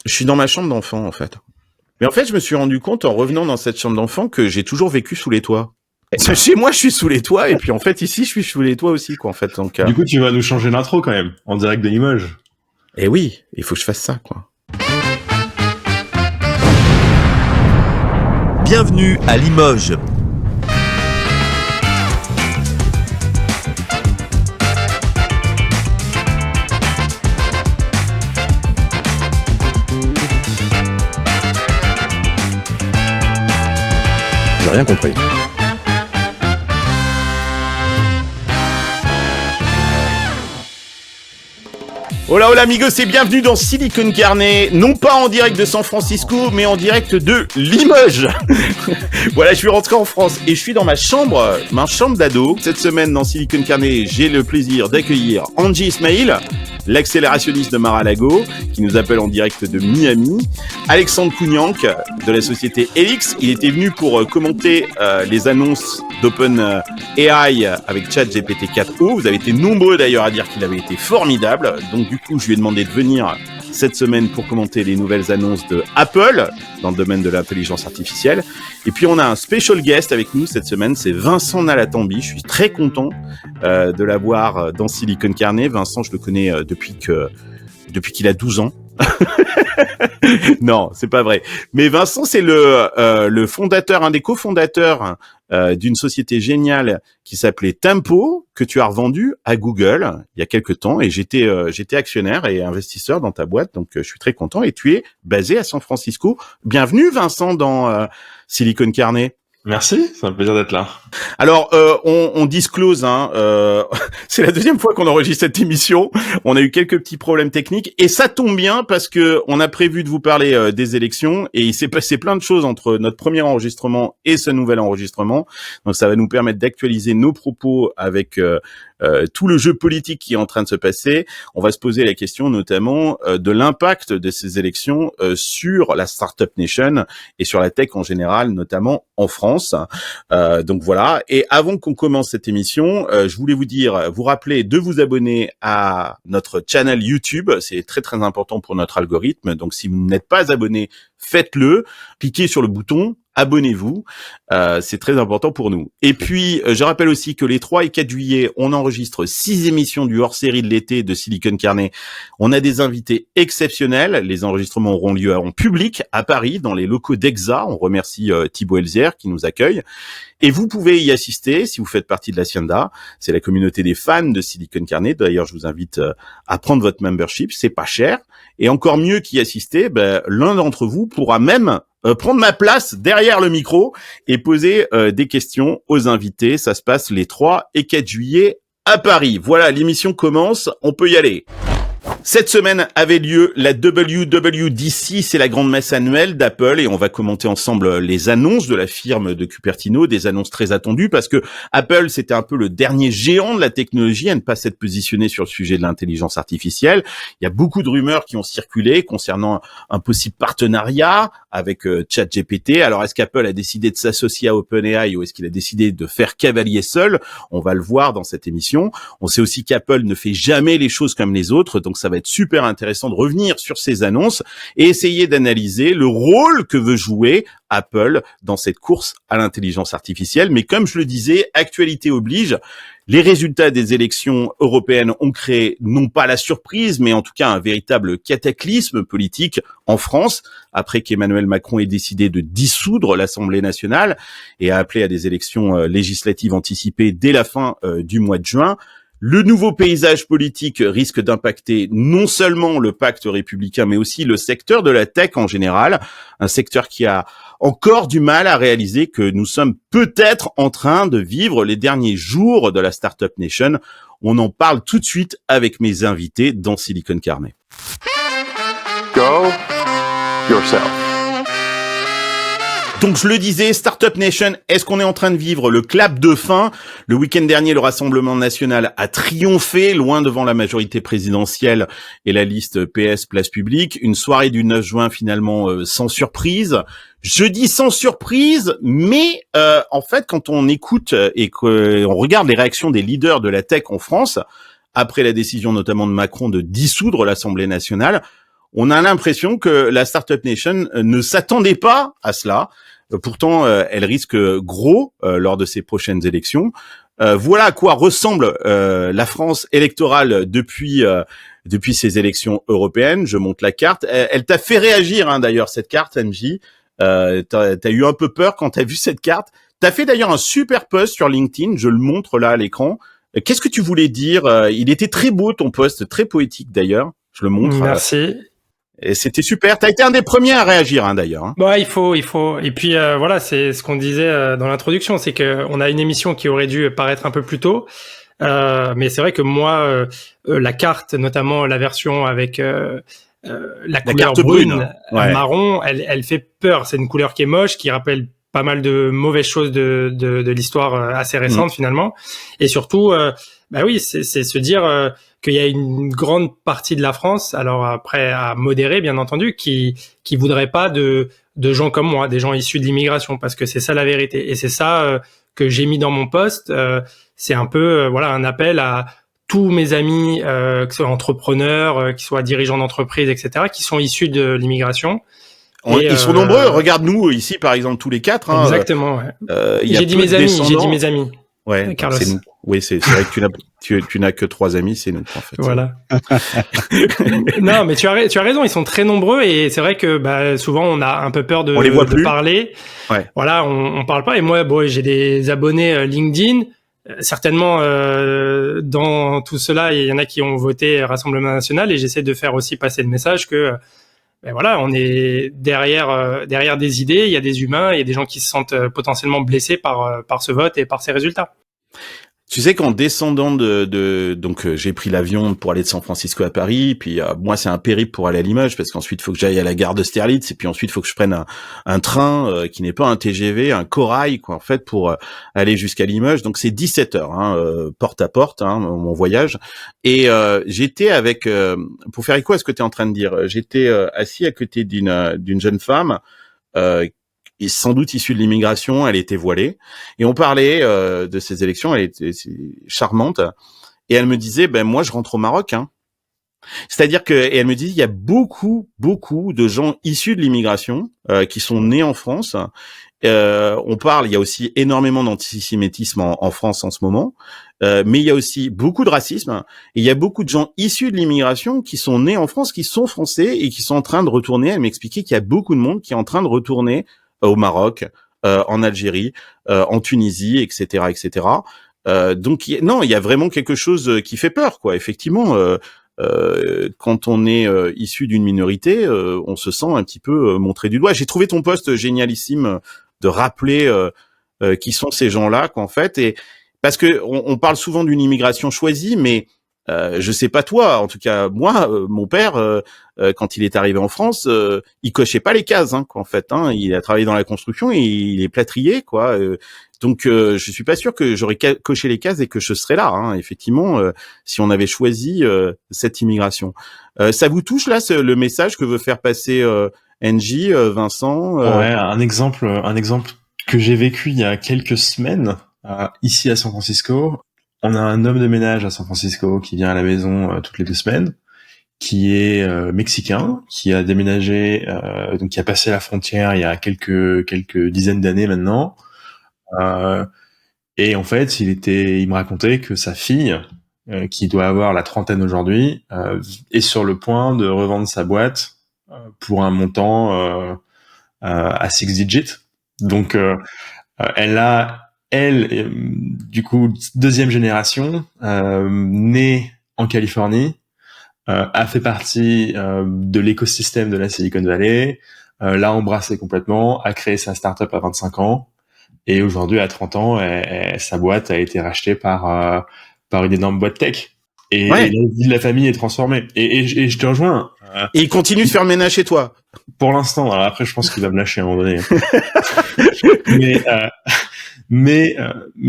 Je suis dans ma chambre d'enfant, en fait. Mais en fait, je me suis rendu compte en revenant dans cette chambre d'enfant que j'ai toujours vécu sous les toits. Chez moi, je suis sous les toits, et puis en fait, ici, je suis sous les toits aussi, quoi, en fait. Donc, Du coup, tu vas nous changer l'intro quand même, en direct de Limoges. Eh oui, il faut que je fasse ça, quoi. Bienvenue à Limoges. J'ai rien compris. Hola hola amigos et bienvenue dans Silicon Carnet, non pas en direct de San Francisco, mais en direct de Limoges. Voilà, je suis rentré en France et je suis dans ma chambre d'ado. Cette semaine dans Silicon Carnet, j'ai le plaisir d'accueillir Angie Ismail, l'accélérationniste de Mar-a-Lago, qui nous appelle en direct de Miami. Alexandre Kouniank, de la société Helix, il était venu pour commenter les annonces d'OpenAI avec ChatGPT 4o. Vous avez été nombreux d'ailleurs à dire qu'il avait été formidable. Donc du coup, je lui ai demandé de venir cette semaine pour commenter les nouvelles annonces de Apple dans le domaine de l'intelligence artificielle. Et puis on a un special guest avec nous cette semaine, c'est Vincent Nalatambi. Je suis très content de l'avoir dans Silicon Carnet. Vincent, je le connais depuis qu'il a 12 ans. Non, c'est pas vrai. Mais Vincent, c'est le fondateur, un des cofondateurs d'une société géniale qui s'appelait Tempo, que tu as revendu à Google il y a quelques temps, et j'étais actionnaire et investisseur dans ta boîte, donc je suis très content. Et tu es basé à San Francisco. Bienvenue Vincent dans Silicon Carnet. Merci, c'est un plaisir d'être là. Alors, on disclose, c'est la deuxième fois qu'on enregistre cette émission. On a eu quelques petits problèmes techniques et ça tombe bien parce que on a prévu de vous parler des élections et il s'est passé plein de choses entre notre premier enregistrement et ce nouvel enregistrement. Donc, ça va nous permettre d'actualiser nos propos avec tout le jeu politique qui est en train de se passer. On va se poser la question notamment de l'impact de ces élections sur la Startup Nation et sur la tech en général, notamment en France. Donc voilà. Et avant qu'on commence cette émission, je voulais vous rappeler de vous abonner à notre channel YouTube. C'est très très important pour notre algorithme. Donc si vous n'êtes pas abonné, faites-le. Cliquez sur le bouton. Abonnez-vous, c'est très important pour nous. Et puis, je rappelle aussi que les 3 et 4 juillet, on enregistre 6 émissions du hors-série de l'été de Silicon Carnet. On a des invités exceptionnels. Les enregistrements auront lieu en public à Paris, dans les locaux d'Exa. On remercie Thibaut Elzière qui nous accueille. Et vous pouvez y assister si vous faites partie de l'Hacienda. C'est la communauté des fans de Silicon Carnet. D'ailleurs, je vous invite à prendre votre membership. C'est pas cher. Et encore mieux qu'y assister, l'un d'entre vous pourra même prendre ma place derrière le micro et poser des questions aux invités. Ça se passe les 3 et 4 juillet à Paris. Voilà, l'émission commence. On peut y aller. Cette semaine avait lieu la WWDC, c'est la grande messe annuelle d'Apple et on va commenter ensemble les annonces de la firme de Cupertino, des annonces très attendues parce que Apple c'était un peu le dernier géant de la technologie à ne pas s'être positionné sur le sujet de l'intelligence artificielle. Il y a beaucoup de rumeurs qui ont circulé concernant un possible partenariat avec ChatGPT. Alors est-ce qu'Apple a décidé de s'associer à OpenAI ou est-ce qu'il a décidé de faire cavalier seul? On va le voir dans cette émission. On sait aussi qu'Apple ne fait jamais les choses comme les autres, donc ça va être super intéressant de revenir sur ces annonces et essayer d'analyser le rôle que veut jouer Apple dans cette course à l'intelligence artificielle. Mais comme je le disais, actualité oblige, les résultats des élections européennes ont créé non pas la surprise, mais en tout cas un véritable cataclysme politique en France, après qu'Emmanuel Macron ait décidé de dissoudre l'Assemblée nationale et a appelé à des élections législatives anticipées dès la fin du mois de juin. Le nouveau paysage politique risque d'impacter non seulement le pacte républicain, mais aussi le secteur de la tech en général, un secteur qui a encore du mal à réaliser que nous sommes peut-être en train de vivre les derniers jours de la Startup Nation. On en parle tout de suite avec mes invités dans Silicon Carnet. Go yourself. Donc je le disais, Startup Nation, est-ce qu'on est en train de vivre le clap de fin? Le week-end dernier, le Rassemblement national a triomphé, loin devant la majorité présidentielle et la liste PS Place Publique. Une soirée du 9 juin finalement sans surprise. Je dis sans surprise, mais en fait, quand on écoute et qu'on regarde les réactions des leaders de la tech en France, après la décision notamment de Macron de dissoudre l'Assemblée nationale, on a l'impression que la Startup Nation ne s'attendait pas à cela. Pourtant, elle risque gros lors de ces prochaines élections. Voilà à quoi ressemble la France électorale depuis ces élections européennes. Je monte la carte. Elle t'a fait réagir, hein, d'ailleurs, cette carte, MJ. T'as eu un peu peur quand t'as vu cette carte. T'as fait d'ailleurs un super post sur LinkedIn. Je le montre là à l'écran. Qu'est-ce que tu voulais dire? Il était très beau ton post, très poétique d'ailleurs. Je le montre. Merci. Et c'était super. T'as été un des premiers à réagir, hein, d'ailleurs. Hein. Bah, il faut. Et puis voilà, c'est ce qu'on disait dans l'introduction, c'est que on a une émission qui aurait dû paraître un peu plus tôt, mais c'est vrai que moi, la carte, notamment la version avec la couleur brune, ouais. marron, elle fait peur. C'est une couleur qui est moche, qui rappelle pas mal de mauvaises choses de l'histoire assez récente finalement, et surtout, bah oui, c'est se dire qu'il y a une grande partie de la France, alors après à modérer bien entendu, qui voudrait pas de gens comme moi, des gens issus de l'immigration, parce que c'est ça la vérité, et c'est ça que j'ai mis dans mon post. C'est un peu voilà un appel à tous mes amis, que ce soit entrepreneurs, qui soient dirigeants d'entreprise, etc., qui sont issus de l'immigration. Ils sont nombreux. Regarde-nous ici, par exemple, tous les quatre. Hein, exactement. Ouais. J'ai dit mes amis. Ouais, Carlos. C'est nous. Oui, c'est vrai que tu n'as que 3 amis, c'est nous en fait. Voilà. Non, mais tu as raison, ils sont très nombreux et c'est vrai que souvent on a un peu peur de parler. Ouais. Voilà, on parle pas. Et moi, j'ai des abonnés LinkedIn. Certainement, dans tout cela, il y en a qui ont voté Rassemblement National et j'essaie de faire aussi passer le message que voilà, on est derrière des idées, il y a des humains, il y a des gens qui se sentent potentiellement blessés par ce vote et par ces résultats. Tu sais qu'en descendant donc j'ai pris l'avion pour aller de San Francisco à Paris, puis moi c'est un périple pour aller à Limoges parce qu'ensuite il faut que j'aille à la gare d'Austerlitz et puis ensuite il faut que je prenne un train qui n'est pas un TGV, un corail quoi en fait pour aller jusqu'à Limoges. Donc c'est 17 heures porte à porte mon voyage et j'étais avec pour faire écho à ce que tu es en train de dire, j'étais assis à côté d'une jeune femme et sans doute issue de l'immigration, elle était voilée. Et on parlait de ces élections, elle était charmante. Et elle me disait, moi je rentre au Maroc. Hein. C'est-à-dire et elle me dit, il y a beaucoup de gens issus de l'immigration qui sont nés en France. Il y a aussi énormément d'antisémitisme en France en ce moment. Mais il y a aussi beaucoup de racisme. Et il y a beaucoup de gens issus de l'immigration qui sont nés en France, qui sont français et qui sont en train de retourner. Elle m'expliquait qu'il y a beaucoup de monde qui est en train de retourner au Maroc, en Algérie, en Tunisie, etc., etc. Donc il y a vraiment quelque chose qui fait peur, quoi. Effectivement, quand on est issu d'une minorité, on se sent un petit peu montré du doigt. J'ai trouvé ton post génialissime de rappeler qui sont ces gens-là, qu'en fait, et parce que on parle souvent d'une immigration choisie, mais je sais pas toi, en tout cas moi, mon père, quand il est arrivé en France, il cochait pas les cases, quoi, en fait. Il a travaillé dans la construction et il est plâtrier, quoi. Donc je suis pas sûr que j'aurais coché les cases et que je serais là, effectivement, si on avait choisi cette immigration. Ça vous touche là le message que veut faire passer NJ, Vincent Ouais, un exemple que j'ai vécu il y a quelques semaines ici à San Francisco. On a un homme de ménage à San Francisco qui vient à la maison toutes les 2 semaines, qui est mexicain, qui a déménagé, donc qui a passé la frontière il y a quelques dizaines d'années maintenant. Et en fait, il me racontait que sa fille, qui doit avoir la trentaine aujourd'hui, est sur le point de revendre sa boîte pour un montant à 6 digits. Donc, elle, du coup, 2e génération, née en Californie, a fait partie de l'écosystème de la Silicon Valley, l'a embrassé complètement, a créé sa startup à 25 ans, et aujourd'hui, à 30 ans, sa boîte a été rachetée par une énorme boîte tech. Et la vie de la famille est transformée. Et je te rejoins. Et il continue de faire le ménage chez toi. Pour l'instant. Alors après, je pense qu'il va me lâcher à un moment donné. Mais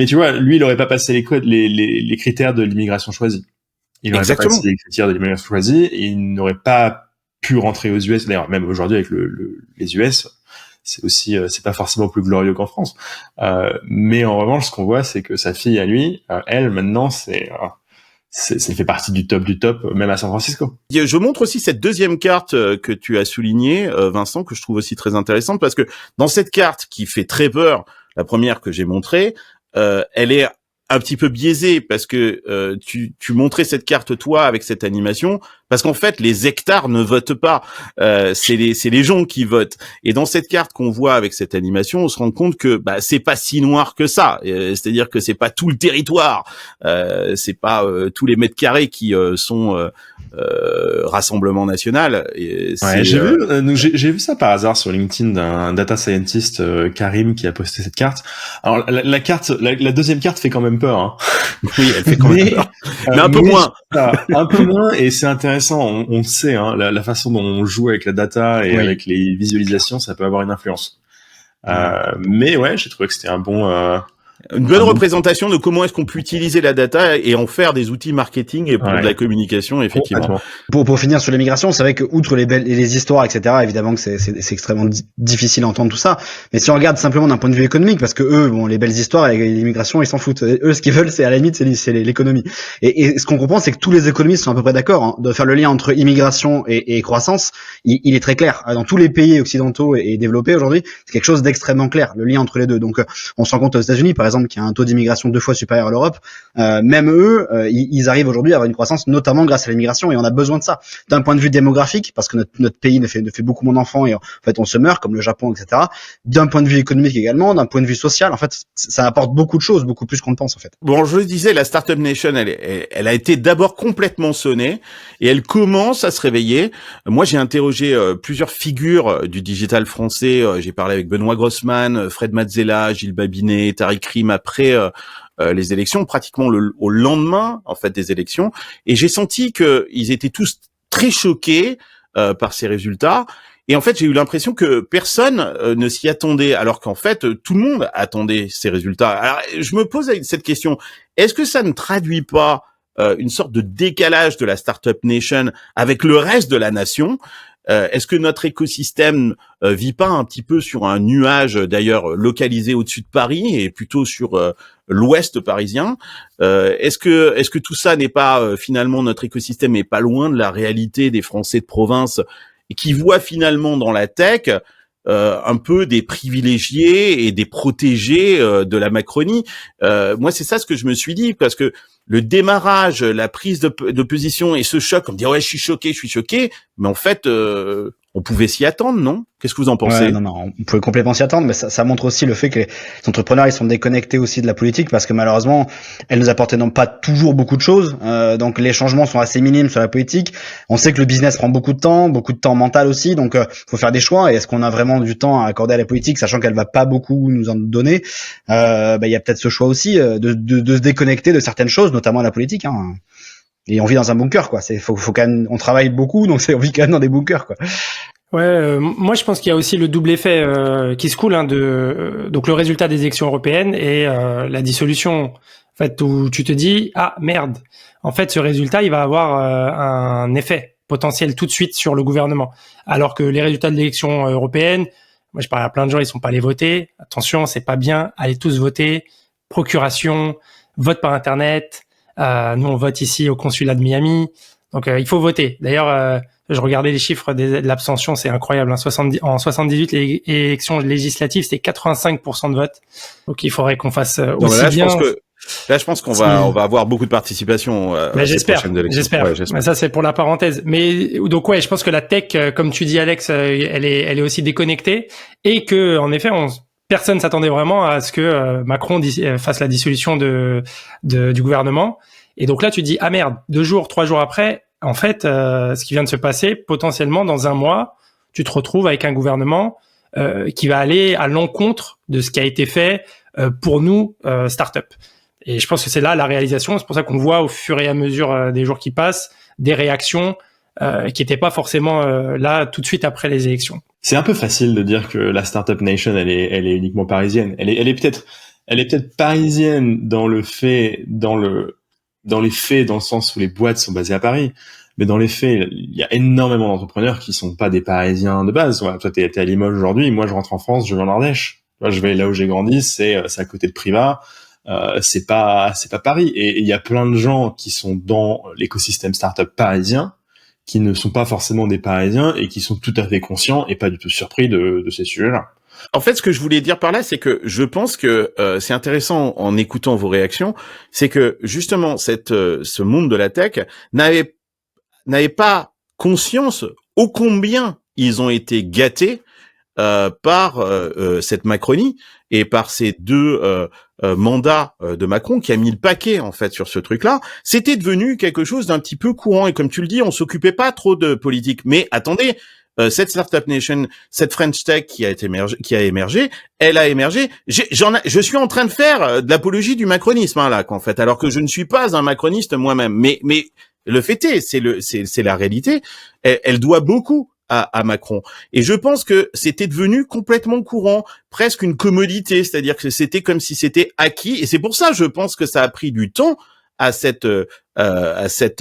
tu vois, lui, il aurait pas passé les critères de l'immigration choisie. Il aurait pas passé les critères de l'immigration choisie et il n'aurait pas pu rentrer aux US. D'ailleurs, même aujourd'hui avec les US, c'est aussi, c'est pas forcément plus glorieux qu'en France. Mais en revanche, ce qu'on voit, c'est que sa fille à lui, elle, maintenant, c'est fait partie du top, même à San Francisco. Je montre aussi cette deuxième carte que tu as soulignée, Vincent, que je trouve aussi très intéressante, parce que dans cette carte qui fait très peur, la première que j'ai montrée, elle est un petit peu biaisée parce que tu montrais cette carte toi avec cette animation parce qu'en fait les hectares ne votent pas, c'est les gens qui votent, et dans cette carte qu'on voit avec cette animation on se rend compte que c'est pas si noir que ça, c'est-à-dire que c'est pas tout le territoire, c'est pas tous les mètres carrés qui sont Rassemblement National. Et ouais, j'ai vu ça par hasard sur LinkedIn d'un data scientist, Karim, qui a posté cette carte. Alors la deuxième carte fait quand même peur, hein. Oui, elle fait quand même peur. Mais un peu moins. Un peu moins, et c'est intéressant. On sait, hein, la façon dont on joue avec la data et avec les visualisations, ça peut avoir une influence. Mais ouais, j'ai trouvé que c'était une bonne représentation de comment est-ce qu'on peut utiliser la data et en faire des outils marketing et pour de la communication, effectivement. Pour finir sur l'immigration, c'est vrai que outre les histoires, etc., évidemment que c'est extrêmement difficile à entendre tout ça. Mais si on regarde simplement d'un point de vue économique, parce que eux, bon, les belles histoires et l'immigration, ils s'en foutent. Eux, ce qu'ils veulent, c'est à la limite, c'est l'économie. Et ce qu'on comprend, c'est que tous les économistes sont à peu près d'accord, hein, de faire le lien entre immigration et croissance. Il est très clair. Dans tous les pays occidentaux et développés aujourd'hui, c'est quelque chose d'extrêmement clair, le lien entre les deux. Donc, on se rend compte aux États-Unis, par exemple, qui a un taux d'immigration 2 fois supérieur à l'Europe, même eux, ils arrivent aujourd'hui à avoir une croissance, notamment grâce à l'immigration, et on a besoin de ça. D'un point de vue démographique, parce que notre pays ne fait beaucoup moins d'enfants, et en fait on se meurt, comme le Japon, etc. D'un point de vue économique également, d'un point de vue social, en fait, ça apporte beaucoup de choses, beaucoup plus qu'on ne pense, en fait. Bon, je le disais, la Startup Nation, elle a été d'abord complètement sonnée, et elle commence à se réveiller. Moi, j'ai interrogé plusieurs figures du digital français. J'ai parlé avec Benoît Grossman, Fred Mazzella, Gilles Babinet, Tariq Rim après les élections, pratiquement au lendemain en fait des élections, et j'ai senti que ils étaient tous très choqués par ces résultats. Et en fait, j'ai eu l'impression que personne ne s'y attendait, alors qu'en fait, tout le monde attendait ces résultats. Alors, je me pose cette question, est-ce que ça ne traduit pas une sorte de décalage de la Startup Nation avec le reste de la nation? Est-ce que notre écosystème vit pas un petit peu sur un nuage, d'ailleurs localisé au-dessus de Paris et plutôt sur l'ouest parisien? Est-ce que tout ça n'est pas finalement, notre écosystème est pas loin de la réalité des Français de province et qui voient finalement dans la tech un peu des privilégiés et des protégés de la Macronie? Moi, c'est ça ce que je me suis dit, parce que le démarrage, la prise de position et ce choc, on me dit ouais, je suis choqué, mais en fait, on pouvait s'y attendre, non? Qu'est-ce que vous en pensez? Ouais, non, on pouvait complètement s'y attendre, mais ça montre aussi le fait que les entrepreneurs, ils sont déconnectés aussi de la politique, parce que malheureusement, elle nous apporte non pas toujours beaucoup de choses, donc les changements sont assez minimes sur la politique. On sait que le business prend beaucoup de temps mental aussi, donc faut faire des choix. Et est-ce qu'on a vraiment du temps à accorder à la politique, sachant qu'elle va pas beaucoup nous en donner? Il y a peut-être ce choix aussi de se déconnecter de certaines choses, notamment la politique, hein. Et on vit dans un bunker, quoi. Faut quand même, on travaille beaucoup, donc on vit quand même dans des bunkers, quoi. Ouais, moi je pense qu'il y a aussi le double effet qui se coule, hein, donc le résultat des élections européennes et la dissolution. En fait, où tu te dis merde. En fait, ce résultat, il va avoir un effet potentiel tout de suite sur le gouvernement. Alors que les résultats de l'élection européenne, moi je parle à plein de gens, ils sont pas allés voter. Attention, c'est pas bien. Allez tous voter. Procuration, vote par internet. Nous on vote ici au consulat de Miami. Donc il faut voter. D'ailleurs. Je regardais les chiffres de l'abstention, c'est incroyable. Hein. En 78, les élections législatives, c'était 85% de vote. Donc il faudrait qu'on fasse aussi bien. Je pense qu'on va avoir beaucoup de participation. J'espère. Mais ça c'est pour la parenthèse. Mais donc ouais, je pense que la tech, comme tu dis Alex, elle est aussi déconnectée, et que en effet, personne s'attendait vraiment à ce que Macron fasse la dissolution du gouvernement. Et donc là, tu te dis merde, 3 jours après. En fait, ce qui vient de se passer, potentiellement dans un mois, tu te retrouves avec un gouvernement qui va aller à l'encontre de ce qui a été fait pour nous, start-up. Et je pense que c'est là la réalisation. C'est pour ça qu'on voit au fur et à mesure des jours qui passent des réactions qui n'étaient pas forcément là tout de suite après les élections. C'est un peu facile de dire que la Startup Nation, elle est uniquement parisienne. Elle est peut-être parisienne dans les faits, dans le sens où les boîtes sont basées à Paris. Mais dans les faits, il y a énormément d'entrepreneurs qui sont pas des Parisiens de base. Ouais, toi, t'es à Limoges aujourd'hui. Moi, je rentre en France, je vais en Ardèche. Moi, je vais là où j'ai grandi, c'est à côté de Privas. c'est pas Paris. Et il y a plein de gens qui sont dans l'écosystème startup parisien qui ne sont pas forcément des Parisiens et qui sont tout à fait conscients et pas du tout surpris de ces sujets-là. En fait, ce que je voulais dire par là, c'est que je pense que c'est intéressant en écoutant vos réactions, c'est que justement ce monde de la tech n'avait pas conscience ô combien ils ont été gâtés par cette Macronie et par ces deux mandats de Macron qui a mis le paquet en fait sur ce truc-là. C'était devenu quelque chose d'un petit peu courant et comme tu le dis, on s'occupait pas trop de politique. Mais attendez, cette Startup Nation, cette French Tech qui a émergé, elle a émergé. Je suis en train de faire de l'apologie du macronisme là, qu'en fait, alors que je ne suis pas un macroniste moi-même. Mais le fait est, c'est la réalité. Elle doit beaucoup à Macron. Et je pense que c'était devenu complètement courant, presque une commodité, c'est-à-dire que c'était comme si c'était acquis. Et c'est pour ça, je pense que ça a pris du temps à cet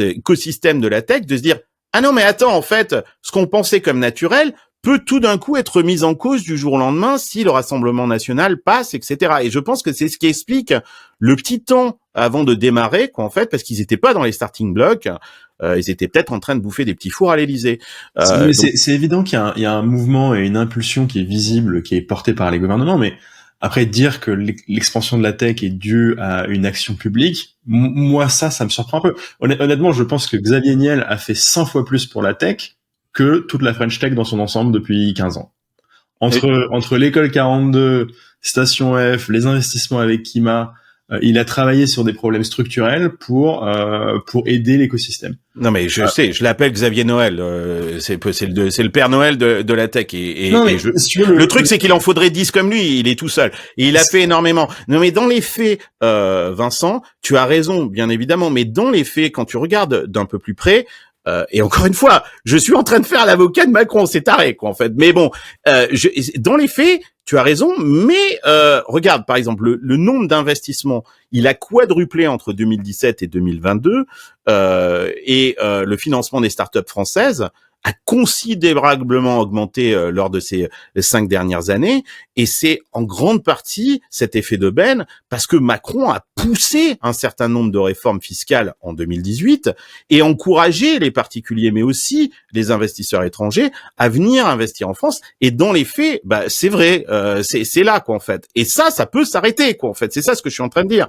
écosystème de la tech de se dire ah non mais attends, en fait, ce qu'on pensait comme naturel peut tout d'un coup être mis en cause du jour au lendemain si le Rassemblement national passe, etc. Et je pense que c'est ce qui explique le petit temps avant de démarrer, quoi, en fait, parce qu'ils étaient pas dans les starting blocks. Ils étaient peut-être en train de bouffer des petits fours à l'Élysée. C'est évident qu'il y a un mouvement et une impulsion qui est visible, qui est portée par les gouvernements, mais après dire que l'expansion de la tech est due à une action publique, moi ça me surprend un peu. Honnêtement, je pense que Xavier Niel a fait 100 fois plus pour la tech que toute la French Tech dans son ensemble depuis 15 ans. Entre l'école 42, Station F, les investissements avec Kima, il a travaillé sur des problèmes structurels pour aider l'écosystème. Non mais je sais, je l'appelle Xavier Noël. C'est le Père Noël de la tech. Le truc c'est qu'il en faudrait 10 comme lui. Il est tout seul. Et il a fait énormément. Non mais dans les faits, Vincent, tu as raison, bien évidemment. Mais dans les faits, quand tu regardes d'un peu plus près. Et encore une fois, je suis en train de faire l'avocat de Macron, c'est taré quoi en fait. Mais bon, dans les faits, tu as raison. Mais regarde, par exemple, le nombre d'investissements, il a quadruplé entre 2017 et 2022, et le financement des startups françaises a considérablement augmenté lors de ces 5 dernières années, et c'est en grande partie cet effet d'aubaine parce que Macron a poussé un certain nombre de réformes fiscales en 2018 et encouragé les particuliers mais aussi les investisseurs étrangers à venir investir en France. Et dans les faits, c'est vrai, c'est là quoi en fait. Et ça peut s'arrêter quoi en fait. C'est ça ce que je suis en train de dire.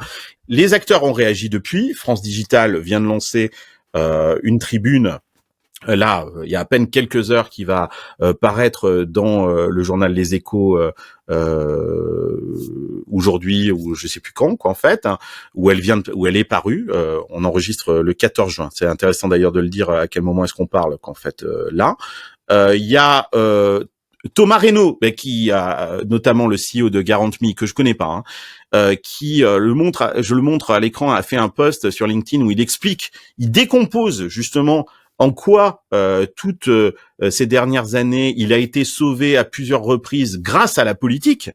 Les acteurs ont réagi depuis. France Digital vient de lancer une tribune. Là, il y a à peine quelques heures qui va paraître dans le journal Les Échos aujourd'hui ou je sais plus quand quoi en fait, hein, où elle est parue. On enregistre le 14 juin. C'est intéressant d'ailleurs de le dire à quel moment est-ce qu'on parle qu'en fait là. Il y a Thomas Reynaud, qui a notamment le CEO de GuarantMe que je connais pas, hein, qui je le montre à l'écran, a fait un post sur LinkedIn où il décompose justement en quoi toutes ces dernières années, il a été sauvé à plusieurs reprises grâce à la politique,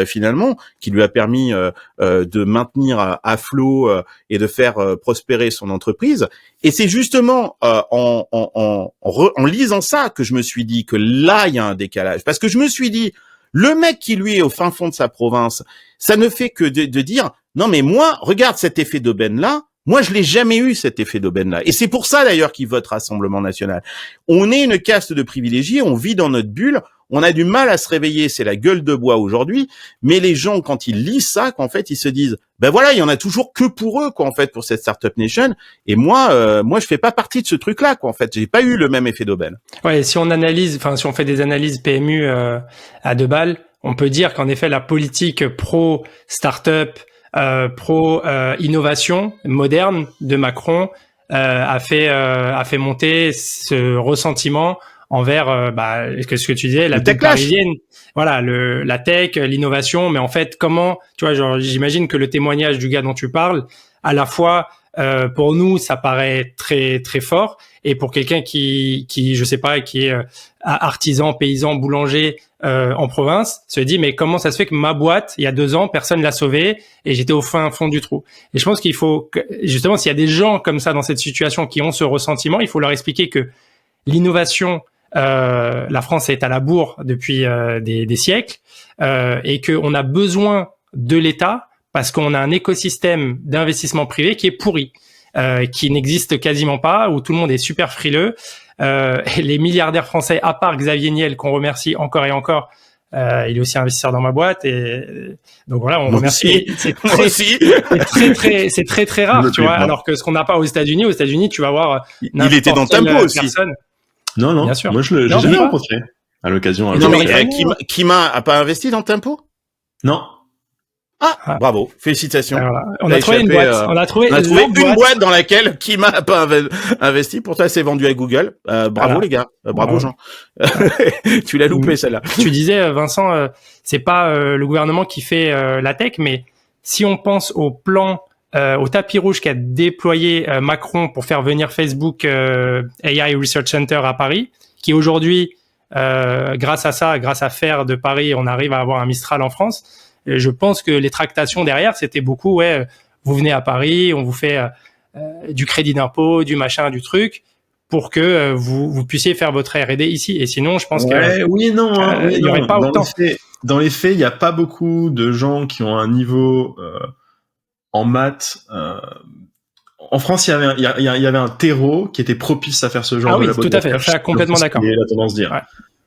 finalement, qui lui a permis de maintenir à flot et de faire prospérer son entreprise. Et c'est justement en lisant ça que je me suis dit que là, il y a un décalage. Parce que je me suis dit, le mec qui, lui, est au fin fond de sa province, ça ne fait que de dire, non mais moi, regarde cet effet d'aubaine-là, moi, je l'ai jamais eu, cet effet d'aubaine-là. Et c'est pour ça, d'ailleurs, qu'ils votent Rassemblement National. On est une caste de privilégiés, on vit dans notre bulle, on a du mal à se réveiller, c'est la gueule de bois aujourd'hui, mais les gens, quand ils lisent ça, qu'en fait, ils se disent, voilà, il y en a toujours que pour eux, quoi, en fait, pour cette Startup Nation. Et moi, je fais pas partie de ce truc-là, quoi, en fait. J'ai pas eu le même effet d'aubaine. Ouais, si on fait des analyses PMU à 2 balles, on peut dire qu'en effet, la politique pro-startup, pro innovation moderne de Macron a fait monter ce ressentiment envers ce que tu disais, la tech parisienne, voilà, la tech, l'innovation, mais en fait comment, tu vois, genre j'imagine que le témoignage du gars dont tu parles, à la fois pour nous ça paraît très très fort, et pour quelqu'un qui je sais pas, qui est artisan, paysan, boulanger en province, se dit mais comment ça se fait que ma boîte il y a 2 ans personne l'a sauvée et j'étais au fin fond du trou. Et je pense qu'il faut justement, s'il y a des gens comme ça dans cette situation qui ont ce ressentiment, il faut leur expliquer que l'innovation, la France est à la bourre depuis des siècles, et que on a besoin de l'État parce qu'on a un écosystème d'investissement privé qui est pourri, qui n'existe quasiment pas, où tout le monde est super frileux. Et les milliardaires français, à part Xavier Niel, qu'on remercie encore et encore, il est aussi investisseur dans ma boîte, et donc voilà, on remercie. C'est très rare, tu vois. Alors que ce qu'on n'a pas aux États-Unis, tu vas voir. Il était dans Tempo aussi. Non, bien sûr. Moi, j'ai jamais rencontré à l'occasion. Non, mais Kima a pas investi dans Tempo? Non. Ah, bravo, félicitations. Voilà. On a trouvé une boîte. On a trouvé une boîte dans laquelle Kima a pas investi. Pourtant, elle s'est vendue à Google. Bravo les gars. Bravo Jean. Tu l'as loupé celle-là. Tu disais, Vincent, c'est pas le gouvernement qui fait la tech, mais si on pense au plan, au tapis rouge qu'a déployé Macron pour faire venir Facebook AI Research Center à Paris, qui aujourd'hui, grâce à FAIR de Paris, on arrive à avoir un Mistral en France. Et je pense que les tractations derrière, c'était beaucoup, vous venez à Paris, on vous fait du crédit d'impôt, du machin, du truc, pour que vous puissiez faire votre R&D ici. Et sinon, je pense il y aurait pas autant. Dans les faits, il n'y a pas beaucoup de gens qui ont un niveau en maths. En France, il y avait un terreau qui était propice à faire ce genre de laboratoire. Ah oui, tout à fait. Je suis complètement d'accord. C'est la tendance dire. Ouais.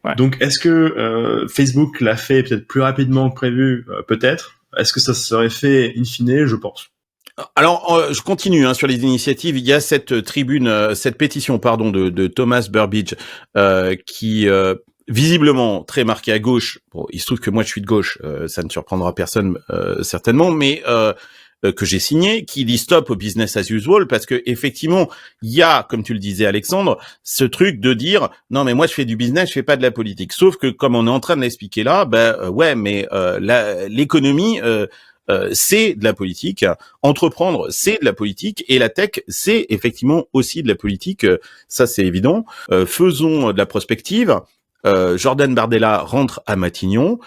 Ouais. Donc, est-ce que Facebook l'a fait peut-être plus rapidement que prévu? Peut-être. Est-ce que ça serait fait in fine? Je pense. Alors, je continue sur les initiatives. Il y a cette pétition, de Thomas Burbidge, qui visiblement très marqué à gauche. Bon, il se trouve que moi je suis de gauche, ça ne surprendra personne certainement, mais que j'ai signé, qui dit stop au business as usual, parce que effectivement, il y a, comme tu le disais Alexandre, ce truc de dire non mais moi je fais du business, je fais pas de la politique. Sauf que comme on est en train de l'expliquer là, l'économie c'est de la politique, entreprendre c'est de la politique, et la tech c'est effectivement aussi de la politique, ça c'est évident. Faisons de la prospective. Jordan Bardella rentre à Matignon,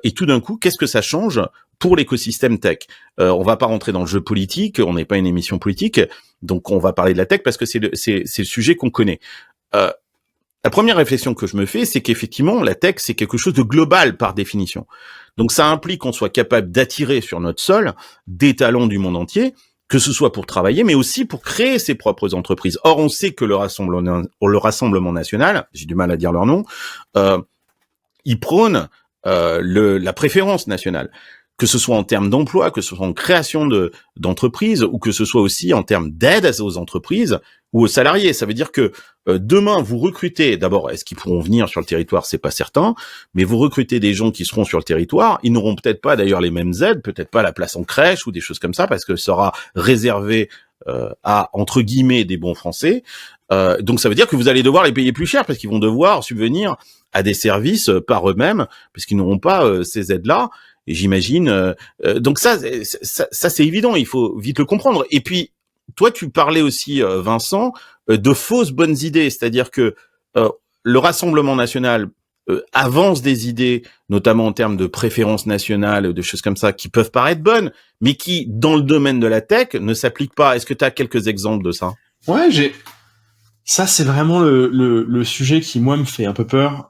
et tout d'un coup, qu'est-ce que ça change pour l'écosystème tech? On va pas rentrer dans le jeu politique, on n'est pas une émission politique, donc on va parler de la tech parce que c'est le sujet qu'on connaît. La première réflexion que je me fais, c'est qu'effectivement, la tech, c'est quelque chose de global par définition. Donc ça implique qu'on soit capable d'attirer sur notre sol des talents du monde entier, que ce soit pour travailler, mais aussi pour créer ses propres entreprises. Or, on sait que le Rassemblement national, j'ai du mal à dire leur nom, il prône la préférence nationale, que ce soit en termes d'emploi, que ce soit en création d'entreprises, ou que ce soit aussi en termes d'aide aux entreprises ou aux salariés. Ça veut dire que demain, vous recrutez, d'abord, est-ce qu'ils pourront venir sur le territoire? C'est pas certain, mais vous recrutez des gens qui seront sur le territoire, ils n'auront peut-être pas d'ailleurs les mêmes aides, peut-être pas la place en crèche ou des choses comme ça, parce que ça sera réservé à, entre guillemets, des bons Français. Donc ça veut dire que vous allez devoir les payer plus cher, parce qu'ils vont devoir subvenir à des services par eux-mêmes, parce qu'ils n'auront pas ces aides-là. Et j'imagine, donc ça c'est évident, il faut vite le comprendre. Et puis, toi, tu parlais aussi, Vincent, de fausses bonnes idées, c'est-à-dire que le Rassemblement national avance des idées, notamment en termes de préférence nationale, de choses comme ça, qui peuvent paraître bonnes, mais qui, dans le domaine de la tech, ne s'appliquent pas. Est-ce que tu as quelques exemples de ça? Ouais, ça, c'est vraiment le sujet qui, moi, me fait un peu peur.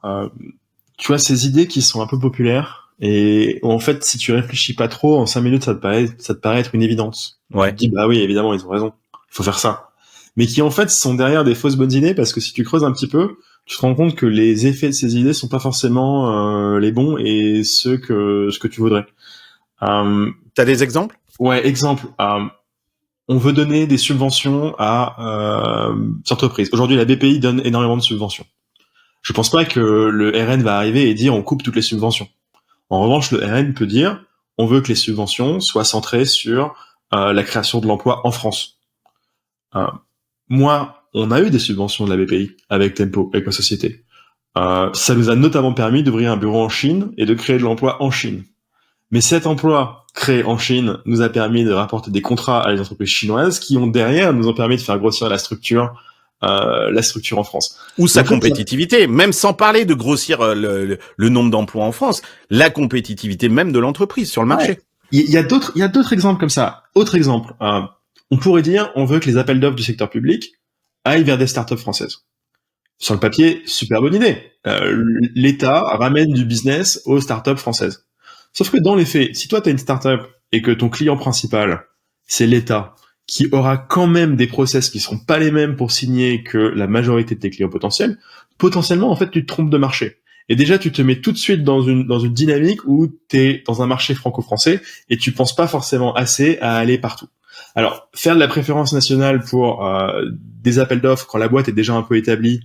Tu vois, ces idées qui sont un peu populaires, et en fait, si tu réfléchis pas trop, en 5 minutes, ça te paraît être une évidence. Ouais. Tu te dis, bah oui, évidemment, ils ont raison. Il faut faire ça. Mais qui, en fait, sont derrière des fausses bonnes idées, parce que si tu creuses un petit peu, tu te rends compte que les effets de ces idées sont pas forcément les bons et ce que tu voudrais. T'as des exemples? Ouais, exemple. On veut donner des subventions à des entreprises. Aujourd'hui, la BPI donne énormément de subventions. Je pense pas que le RN va arriver et dire on coupe toutes les subventions. En revanche, le RN peut dire on veut que les subventions soient centrées sur la création de l'emploi en France. Moi, on a eu des subventions de la BPI avec Tempo, avec ma société. Ça nous a notamment permis d'ouvrir un bureau en Chine et de créer de l'emploi en Chine. Mais cet emploi créé en Chine nous a permis de rapporter des contrats à les entreprises chinoises qui ont derrière nous ont permis de faire grossir la structure en France. Ou sa compétitivité, même sans parler de grossir le nombre d'emplois en France, la compétitivité même de l'entreprise sur le marché. Ouais. Il y a d'autres exemples comme ça. Autre exemple, on pourrait dire on veut que les appels d'offres du secteur public aillent vers des startups françaises. Sur le papier, super bonne idée. L'État ramène du business aux startups françaises. Sauf que dans les faits, si toi t'as une startup et que ton client principal, c'est l'État, qui aura quand même des process qui seront pas les mêmes pour signer que la majorité de tes clients potentiels, potentiellement, en fait, tu te trompes de marché. Et déjà, tu te mets tout de suite dans une dynamique où t'es dans un marché franco-français et tu penses pas forcément assez à aller partout. Alors, faire de la préférence nationale pour des appels d'offres quand la boîte est déjà un peu établie,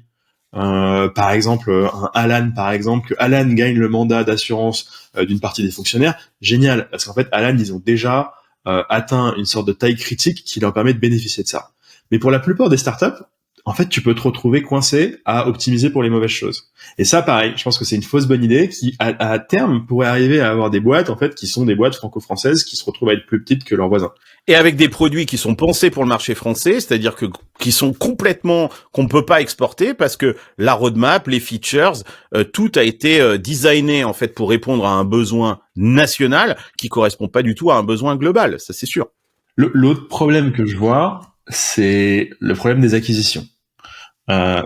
par exemple, un Alan, par exemple, que Alan gagne le mandat d'assurance d'une partie des fonctionnaires, génial, parce qu'en fait, Alan, ils ont déjà atteint une sorte de taille critique qui leur permet de bénéficier de ça. Mais pour la plupart des startups, en fait, tu peux te retrouver coincé à optimiser pour les mauvaises choses. Et ça, pareil, je pense que c'est une fausse bonne idée qui, à terme, pourrait arriver à avoir des boîtes, en fait, qui sont des boîtes franco-françaises qui se retrouvent à être plus petites que leurs voisins. Et avec des produits qui sont pensés pour le marché français, c'est-à-dire qui sont complètement, qu'on peut pas exporter parce que la roadmap, les features, tout a été designé, en fait, pour répondre à un besoin national qui correspond pas du tout à un besoin global. Ça, c'est sûr. L'autre problème que je vois, c'est le problème des acquisitions.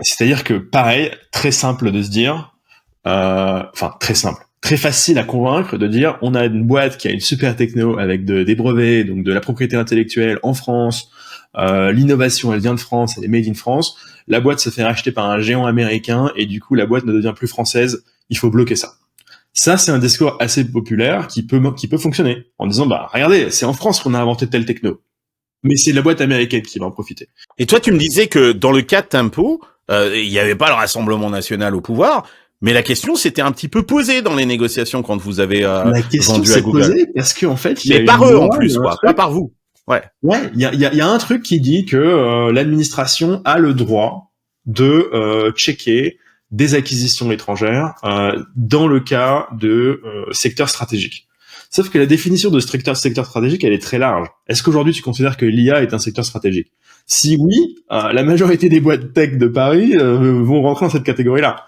C'est-à-dire que, pareil, très simple de se dire, très facile à convaincre de dire, on a une boîte qui a une super techno avec des brevets, donc de la propriété intellectuelle en France, l'innovation elle vient de France, elle est made in France, la boîte se fait racheter par un géant américain et du coup la boîte ne devient plus française, il faut bloquer ça. Ça, c'est un discours assez populaire qui peut fonctionner en disant, bah regardez, c'est en France qu'on a inventé telle techno. Mais c'est la boîte américaine qui va en profiter. Et toi, tu me disais que dans le cas de Tempo, il n'y avait pas le Rassemblement national au pouvoir, mais la question s'était un petit peu posée dans les négociations quand vous avez la question vendu à s'est Google. Posée parce qu'en fait, mais par eux en plus, quoi, pas par vous. Ouais. Ouais, il y a un truc qui dit que l'administration a le droit de checker des acquisitions étrangères dans le cas de secteurs stratégiques. Sauf que la définition de secteur stratégique, elle est très large. Est-ce qu'aujourd'hui tu considères que l'IA est un secteur stratégique? Si oui, la majorité des boîtes tech de Paris vont rentrer dans cette catégorie-là.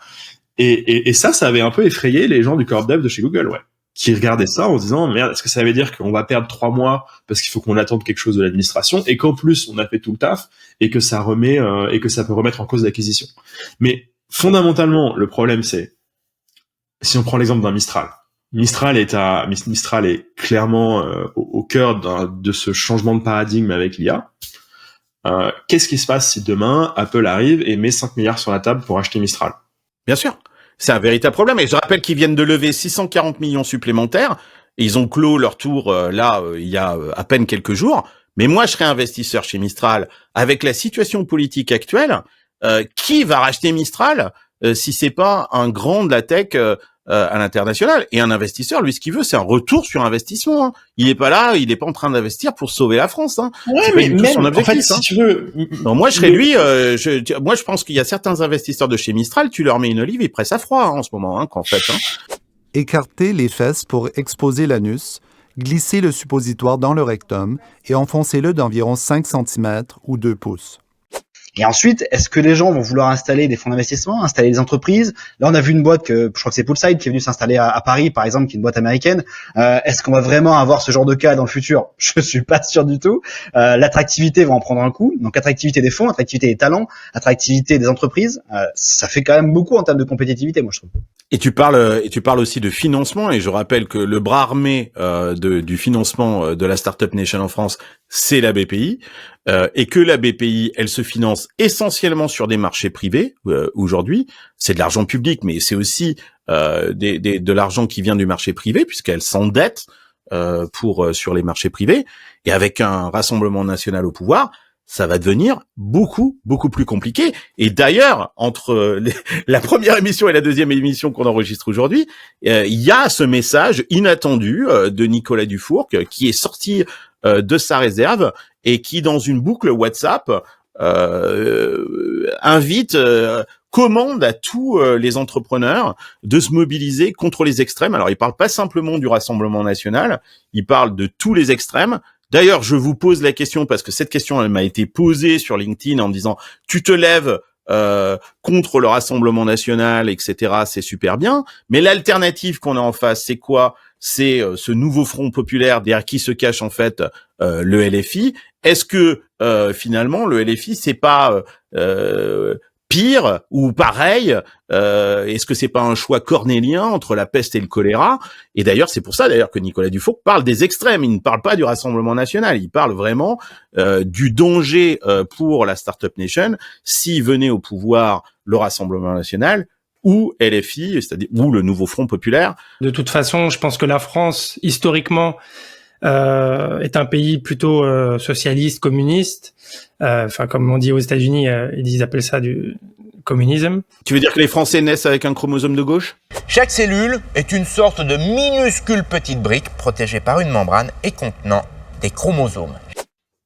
Et ça avait un peu effrayé les gens du corp dev de chez Google, ouais, qui regardaient ça en se disant merde, est-ce que ça veut dire qu'on va perdre 3 mois parce qu'il faut qu'on attende quelque chose de l'administration et qu'en plus on a fait tout le taf et que ça remet et que ça peut remettre en cause l'acquisition. Mais fondamentalement, le problème c'est si on prend l'exemple d'un Mistral. Mistral est clairement au cœur de ce changement de paradigme avec l'IA. Qu'est-ce qui se passe si demain Apple arrive et met 5 milliards sur la table pour acheter Mistral? Bien sûr, c'est un véritable problème. Et je rappelle qu'ils viennent de lever 640 millions supplémentaires. Et ils ont clos leur tour il y a à peine quelques jours. Mais moi, je serais investisseur chez Mistral. Avec la situation politique actuelle, qui va racheter Mistral si c'est pas un grand de la tech à l'international? Et un investisseur, lui, ce qu'il veut, c'est un retour sur investissement. Hein. Il est pas là, il est pas en train d'investir pour sauver la France. Hein. Ouais, c'est mais pas du tout même, son objectif. en fait, si tu veux... Non, moi, je serais lui. Moi, je pense qu'il y a certains investisseurs de chez Mistral, tu leur mets une olive, ils pressent à froid en ce moment, qu'en fait. Écartez les fesses pour exposer l'anus, glissez le suppositoire dans le rectum et enfoncez-le d'environ 5 cm ou 2 pouces. Et ensuite, est-ce que les gens vont vouloir installer des fonds d'investissement, installer des entreprises? Là, on a vu une boîte je crois que c'est Poolside qui est venue s'installer à Paris, par exemple, qui est une boîte américaine. Est-ce qu'on va vraiment avoir ce genre de cas dans le futur? Je suis pas sûr du tout. L'attractivité va en prendre un coup. Donc, attractivité des fonds, attractivité des talents, attractivité des entreprises. Ça fait quand même beaucoup en termes de compétitivité, moi, je trouve. Et tu parles aussi de financement, et je rappelle que le bras armé du financement de la Startup Nation en France, c'est la BPI, et que la BPI, elle se finance essentiellement sur des marchés privés aujourd'hui. C'est de l'argent public, mais c'est aussi de l'argent qui vient du marché privé, puisqu'elle s'endette sur les marchés privés. Et avec un Rassemblement national au pouvoir, ça va devenir beaucoup plus compliqué. Et d'ailleurs, entre la première émission et la deuxième émission qu'on enregistre aujourd'hui, il y a ce message inattendu de Nicolas Dufourcq qui est sorti de sa réserve et qui, dans une boucle WhatsApp, commande à tous les entrepreneurs de se mobiliser contre les extrêmes. Alors, il parle pas simplement du Rassemblement national, il parle de tous les extrêmes. D'ailleurs, je vous pose la question parce que cette question, elle m'a été posée sur LinkedIn en me disant « Tu te lèves contre le Rassemblement national, etc. C'est super bien. Mais l'alternative qu'on a en face, c'est quoi? C'est ce nouveau front populaire derrière qui se cache en fait le LFI. Est-ce que finalement le LFI, c'est pas pire ou pareil? Est-ce que c'est pas un choix cornélien entre la peste et le choléra? Et d'ailleurs, c'est pour ça d'ailleurs que Nicolas Dufourcq parle des extrêmes. Il ne parle pas du Rassemblement national. Il parle vraiment du danger pour la Startup Nation s'il venait au pouvoir le Rassemblement national ou LFI, c'est-à-dire ou le Nouveau Front populaire. De toute façon, je pense que la France, historiquement, est un pays plutôt socialiste, communiste. Enfin, comme on dit aux États-Unis, ils appellent ça du communisme. Tu veux dire que les Français naissent avec un chromosome de gauche? Chaque cellule est une sorte de minuscule petite brique protégée par une membrane et contenant des chromosomes.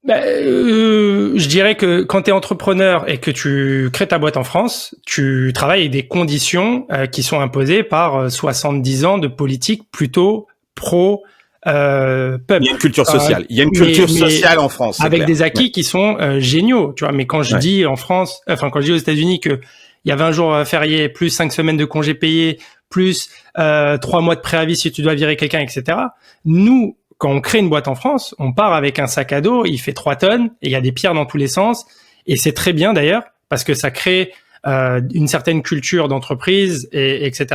Je dirais que quand tu es entrepreneur et que tu crées ta boîte en France, tu travailles avec des conditions qui sont imposées par 70 ans de politique plutôt pro peuple. Il y a une culture sociale. Il y a une culture sociale en France. Avec clair. des acquis qui sont géniaux, tu vois. Mais quand je dis en France, quand je dis aux États-Unis que il y a 20 jours fériés, plus 5 semaines de congés payés, plus 3 mois de préavis si tu dois virer quelqu'un, etc. Nous, quand on crée une boîte en France, on part avec un sac à dos, il fait 3 tonnes, et il y a des pierres dans tous les sens. Et c'est très bien d'ailleurs, parce que ça crée une certaine culture d'entreprise, etc.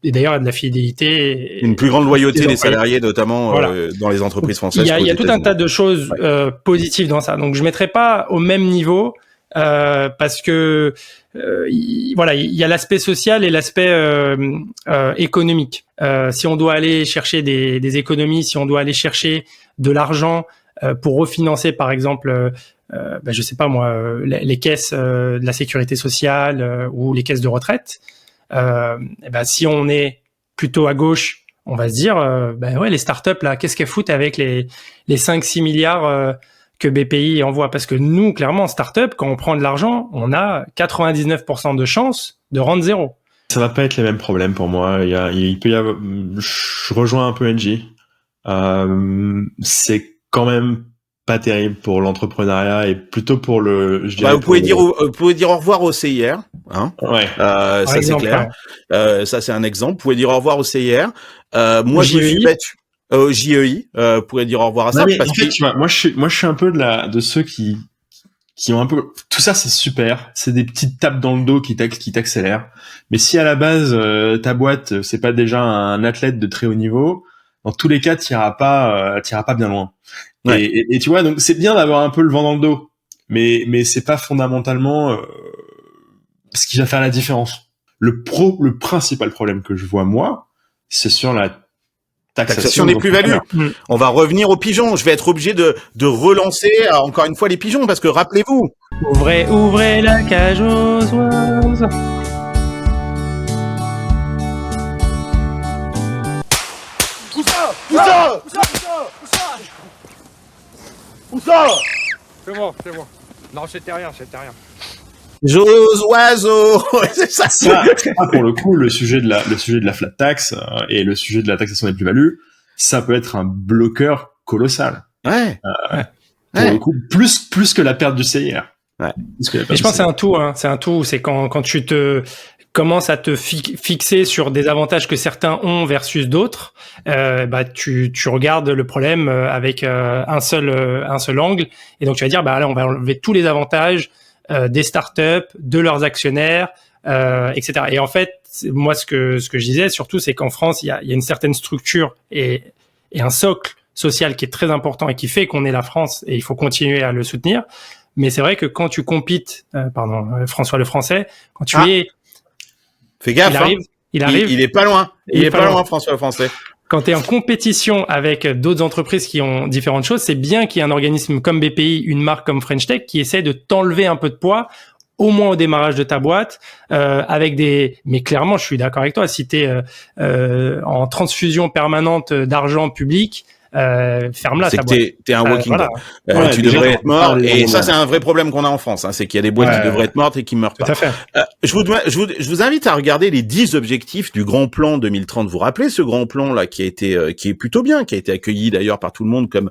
Et d'ailleurs, il y a de la fidélité. Une plus grande loyauté des salariés, notamment voilà. Dans les entreprises françaises. Il y a tout un tas de choses positives dans ça. Donc, je mettrai pas au même niveau parce que voilà, il y a l'aspect social et l'aspect économique. Si on doit aller chercher des économies, si on doit aller chercher de l'argent pour refinancer, par exemple, je sais pas moi, les caisses de la sécurité sociale ou les caisses de retraite, si on est plutôt à gauche, on va se dire, les startups là, qu'est-ce qu'elles foutent avec les 5-6 milliards que BPI envoie? Parce que nous, clairement, en startup, quand on prend de l'argent, on a 99% de chances de rendre zéro. Ça va pas être les mêmes problèmes pour moi. Il peut y avoir, je rejoins un peu NJ. C'est quand même pas terrible pour l'entrepreneuriat et plutôt pour le, je dirais. Vous pouvez dire au revoir au CIR, hein. Ouais. Ça c'est clair. Ça c'est un exemple. Vous pouvez dire au revoir au CIR. Moi je me suis battu. JEI, pourrait dire au revoir à ça. Non, parce que tu vois, moi je suis un peu de ceux qui ont un peu, tout ça c'est super, c'est des petites tapes dans le dos qui t'accélèrent. Mais si à la base ta boîte c'est pas déjà un athlète de très haut niveau, dans tous les cas t'iras pas bien loin. Ouais. Et tu vois, donc c'est bien d'avoir un peu le vent dans le dos, mais c'est pas fondamentalement ce qui va faire la différence. Le principal problème que je vois moi, c'est sur la taxation des plus-values. On va revenir aux pigeons. Je vais être obligé de relancer encore une fois les pigeons parce que rappelez-vous. Ouvrez la cage aux oiseaux. Où ça? C'est moi. Non, c'était rien. Jos oiseaux. C'est ça. Ça, pour le coup, le sujet de la flat tax et le sujet de la taxation des plus-values, ça peut être un bloqueur colossal. Ouais. Pour le coup, plus que la perte du CIR. Ouais. Mais je pense que c'est un tout, hein. C'est un tout. C'est quand tu te commences à te fixer sur des avantages que certains ont versus d'autres, tu regardes le problème avec un seul angle. Et donc tu vas dire, là, on va enlever tous les avantages des startups, de leurs actionnaires, etc. Et en fait, moi, ce que je disais surtout, c'est qu'en France, il y a une certaine structure et un socle social qui est très important et qui fait qu'on est la France et il faut continuer à le soutenir. Mais c'est vrai que quand tu compites, François le Français, quand tu es... Fais gaffe, il arrive. Il est pas loin. Il est pas loin, François le Français. Quand tu es en compétition avec d'autres entreprises qui ont différentes choses, c'est bien qu'il y ait un organisme comme BPI, une marque comme French Tech, qui essaie de t'enlever un peu de poids, au moins au démarrage de ta boîte, avec des... Mais clairement, je suis d'accord avec toi, si tu es en transfusion permanente d'argent public, ferme-la ta boîte. T'es un walking dead. Tu devrais être mort. Et ça, c'est un vrai problème qu'on a en France. Hein, c'est qu'il y a des boîtes qui devraient être mortes et qui meurent pas. Tout à fait. Je vous invite à regarder les 10 objectifs du Grand Plan 2030. Vous vous rappelez ce Grand Plan là qui est plutôt bien, qui a été accueilli d'ailleurs par tout le monde comme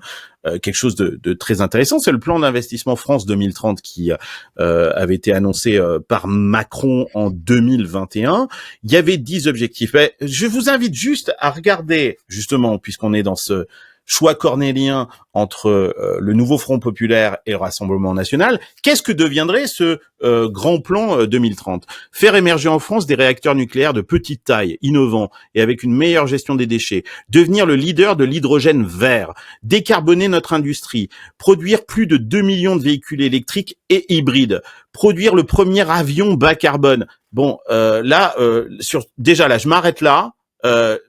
quelque chose de très intéressant. C'est le plan d'investissement France 2030 qui avait été annoncé par Macron en 2021. Il y avait 10 objectifs. Je vous invite juste à regarder, justement, puisqu'on est dans choix cornélien entre le nouveau Front populaire et le Rassemblement national. Qu'est-ce que deviendrait ce grand plan 2030 ? Faire émerger en France des réacteurs nucléaires de petite taille, innovants et avec une meilleure gestion des déchets. Devenir le leader de l'hydrogène vert. Décarboner notre industrie. Produire plus de 2 millions de véhicules électriques et hybrides. Produire le premier avion bas carbone. Bon, déjà là, je m'arrête là.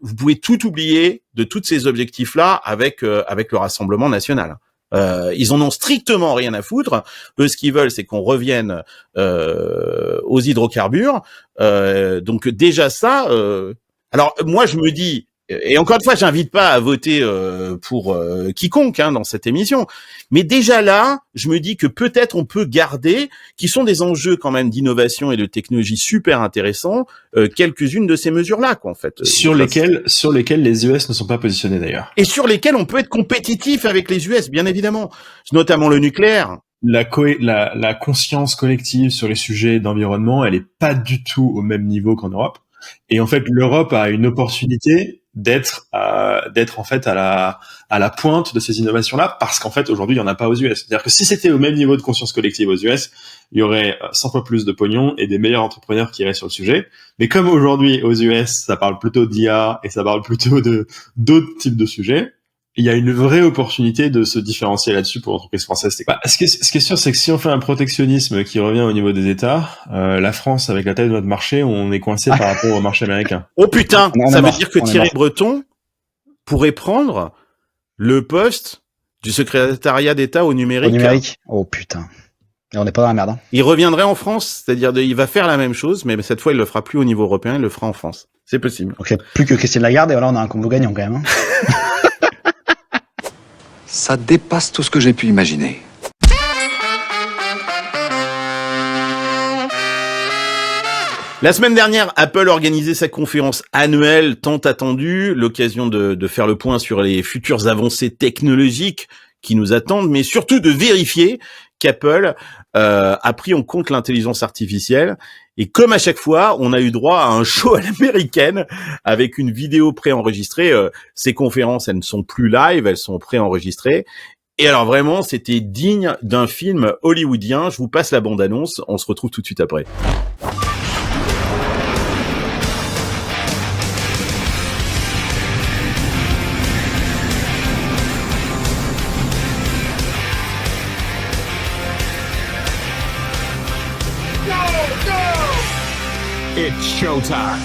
Vous pouvez tout oublier de tous ces objectifs-là avec le Rassemblement national. Ils en ont strictement rien à foutre. Eux, ce qu'ils veulent, c'est qu'on revienne aux hydrocarbures. Donc déjà ça. Alors moi, je me dis. Et encore une fois, j'invite pas à voter pour quiconque dans cette émission. Mais déjà là, je me dis que peut-être on peut garder, qui sont des enjeux quand même d'innovation et de technologie super intéressants, quelques-unes de ces mesures-là, quoi, en fait. Sur lesquelles les US ne sont pas positionnés d'ailleurs. Et sur lesquelles on peut être compétitif avec les US, bien évidemment. Notamment le nucléaire. La conscience collective sur les sujets d'environnement, elle est pas du tout au même niveau qu'en Europe. Et en fait, l'Europe a une opportunité d'être en fait à la pointe de ces innovations-là, parce qu'en fait aujourd'hui il y en a pas aux US. C'est-à-dire que si c'était au même niveau de conscience collective aux US, il y aurait 100 fois plus de pognon et des meilleurs entrepreneurs qui iraient sur le sujet. Mais comme aujourd'hui aux US ça parle plutôt d'IA et ça parle plutôt de d'autres types de sujets, il y a une vraie opportunité de se différencier là-dessus pour l'entreprise française. Ce qui est sûr, c'est que si on fait un protectionnisme qui revient au niveau des États, la France, avec la taille de notre marché, on est coincé par rapport au marché américain. Oh putain, ça veut dire que Thierry Breton pourrait prendre le poste du secrétariat d'État au numérique. Au numérique. Oh putain. Et on n'est pas dans la merde. Il reviendrait en France, c'est-à-dire il va faire la même chose, mais cette fois il le fera plus au niveau européen, il le fera en France. C'est possible. Ok, plus que Christine Lagarde, et voilà, on a un combo gagnant quand même. Ça dépasse tout ce que j'ai pu imaginer. La semaine dernière, Apple organisait sa conférence annuelle tant attendue, l'occasion de faire le point sur les futures avancées technologiques qui nous attendent, mais surtout de vérifier qu'Apple a pris en compte l'intelligence artificielle. Et comme à chaque fois, on a eu droit à un show à l'américaine avec une vidéo préenregistrée. Ces conférences, elles ne sont plus live, elles sont préenregistrées. Et alors vraiment, c'était digne d'un film hollywoodien. Je vous passe la bande-annonce, on se retrouve tout de suite après. It's showtime.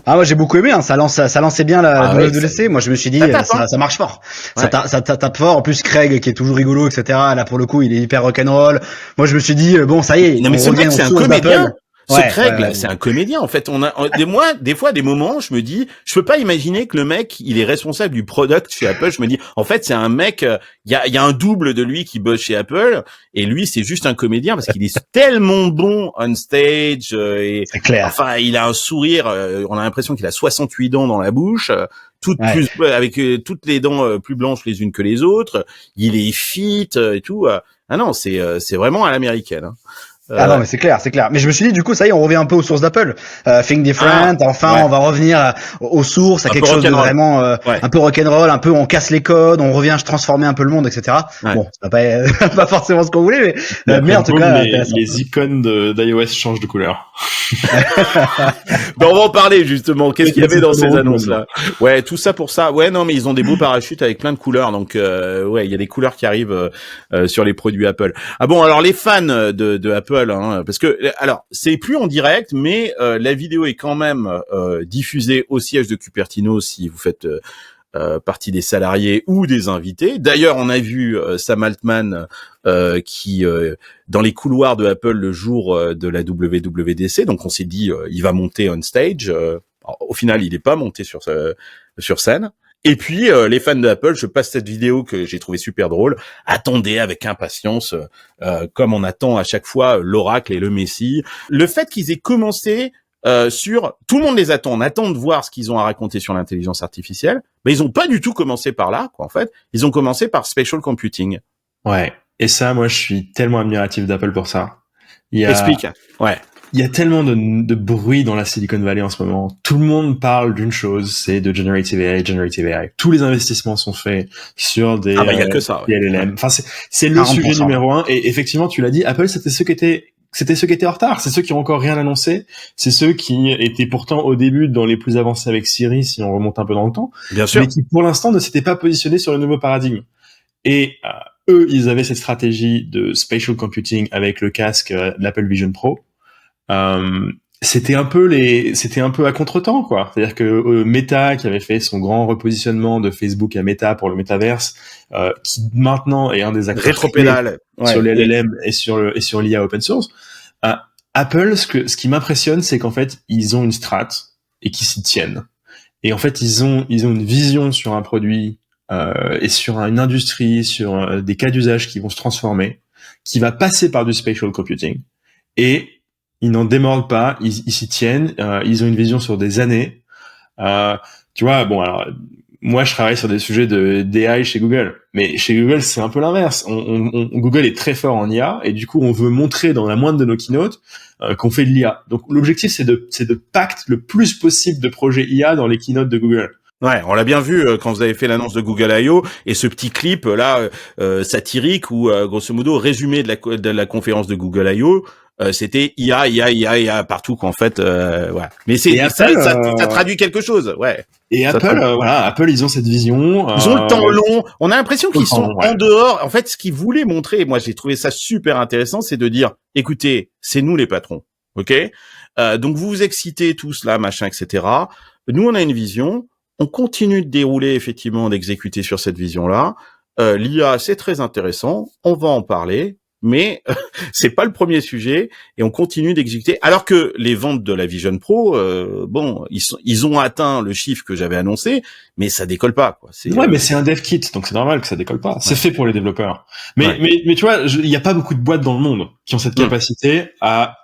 Ah, moi j'ai beaucoup aimé, ça lançait bien la WWDC. Moi je me suis dit ça marche fort. Ouais. Ça tape fort. En plus Craig qui est toujours rigolo, etc. Là pour le coup il est hyper rock'n'roll. Moi je me suis dit bon ça y est. Non mais ce mec c'est un comédien. Ce Craig là, c'est un comédien en fait. Des fois des moments, je me dis, je peux pas imaginer que le mec, il est responsable du product chez Apple. Je me dis, en fait, c'est un mec, il y a un double de lui qui bosse chez Apple et lui, c'est juste un comédien parce qu'il est tellement bon on stage et c'est clair. Enfin, il a un sourire, on a l'impression qu'il a 68 dents dans la bouche, avec toutes les dents plus blanches les unes que les autres. Il est fit et tout. Ah non, c'est vraiment à l'américaine. Hein. Ah non mais c'est clair. Mais je me suis dit du coup ça y est on revient un peu aux sources d'Apple. Think Different, on va revenir aux sources, à quelque chose de vraiment un peu rock'n'roll, un peu on casse les codes, on revient transformer un peu le monde, etc. Ouais. Bon, c'est pas forcément ce qu'on voulait, mais en tout cas les icônes d'iOS changent de couleur. Ben, on va en parler justement. Qu'est-ce qu'il y avait dans ces annonces-là? Ouais, tout ça pour ça. Ouais, non, mais ils ont des beaux parachutes avec plein de couleurs, donc ouais, il y a des couleurs qui arrivent sur les produits Apple. Ah bon, alors les fans de Apple. Parce que alors c'est plus en direct, mais la vidéo est quand même diffusée au siège de Cupertino si vous faites partie des salariés ou des invités. D'ailleurs, on a vu Sam Altman qui dans les couloirs de Apple le jour de la WWDC, donc on s'est dit il va monter on stage. Alors, au final, il est pas monté sur scène. Et puis, les fans d'Apple, je passe cette vidéo que j'ai trouvée super drôle, attendaient avec impatience, comme on attend à chaque fois l'oracle et le messie. Le fait qu'ils aient commencé sur... Tout le monde les attend, on attend de voir ce qu'ils ont à raconter sur l'intelligence artificielle, mais ils ont pas du tout commencé par là, quoi, en fait. Ils ont commencé par spatial computing. Ouais. Et ça, moi, je suis tellement admiratif d'Apple pour ça. Explique. Ouais. Il y a tellement de bruit dans la Silicon Valley en ce moment. Tout le monde parle d'une chose, c'est de generative AI. Tous les investissements sont faits sur des, y a que ça, des LLM. Enfin, c'est le sujet numéro un. Et effectivement, tu l'as dit, Apple, c'était ceux qui étaient en retard. C'est ceux qui ont encore rien annoncé. C'est ceux qui étaient pourtant au début dans les plus avancés avec Siri, si on remonte un peu dans le temps. Bien sûr. Mais qui, pour l'instant, ne s'étaient pas positionnés sur le nouveau paradigme. Et, eux, ils avaient cette stratégie de spatial computing avec le casque de l'Apple Vision Pro. C'était un peu à contretemps, quoi. C'est-à-dire que Meta, qui avait fait son grand repositionnement de Facebook à Meta pour le métaverse, qui maintenant est un des acteurs rétropédale sur les LLM et sur l'IA open source. Apple, ce qui m'impressionne, c'est qu'en fait, ils ont une strat et qu'ils s'y tiennent. Et en fait, ils ont une vision sur un produit et sur une industrie, sur des cas d'usage qui vont se transformer, qui va passer par du spatial computing. Et ils n'en démordent pas, ils s'y tiennent, ils ont une vision sur des années. Tu vois, bon, alors, moi, je travaille sur des sujets d'AI chez Google. Mais chez Google, c'est un peu l'inverse. Google est très fort en IA, et du coup, on veut montrer dans la moindre de nos keynotes qu'on fait de l'IA. Donc, l'objectif, c'est de pacte le plus possible de projets IA dans les keynotes de Google. Ouais, on l'a bien vu quand vous avez fait l'annonce de Google I.O. et ce petit clip là satirique où grosso modo résumé de la conférence de Google I.O. C'était IA partout qu'en fait voilà. Mais ça traduit quelque chose, ouais. Et Apple, ils ont cette vision. Ils ont le temps long. On a l'impression qu'ils sont en dehors. En fait, ce qu'ils voulaient montrer, moi j'ai trouvé ça super intéressant, c'est de dire, écoutez, c'est nous les patrons, ok. Donc vous vous excitez tous là, machin, etc. Nous on a une vision. On continue de dérouler, effectivement, d'exécuter sur cette vision-là. L'IA, c'est très intéressant. On va en parler, mais c'est pas le premier sujet. Et on continue d'exécuter. Alors que les ventes de la Vision Pro, ils ont atteint le chiffre que j'avais annoncé, mais ça décolle pas, quoi. Mais c'est un dev kit, donc c'est normal que ça décolle pas. C'est fait pour les développeurs. Mais tu vois, il y a pas beaucoup de boîtes dans le monde qui ont cette capacité à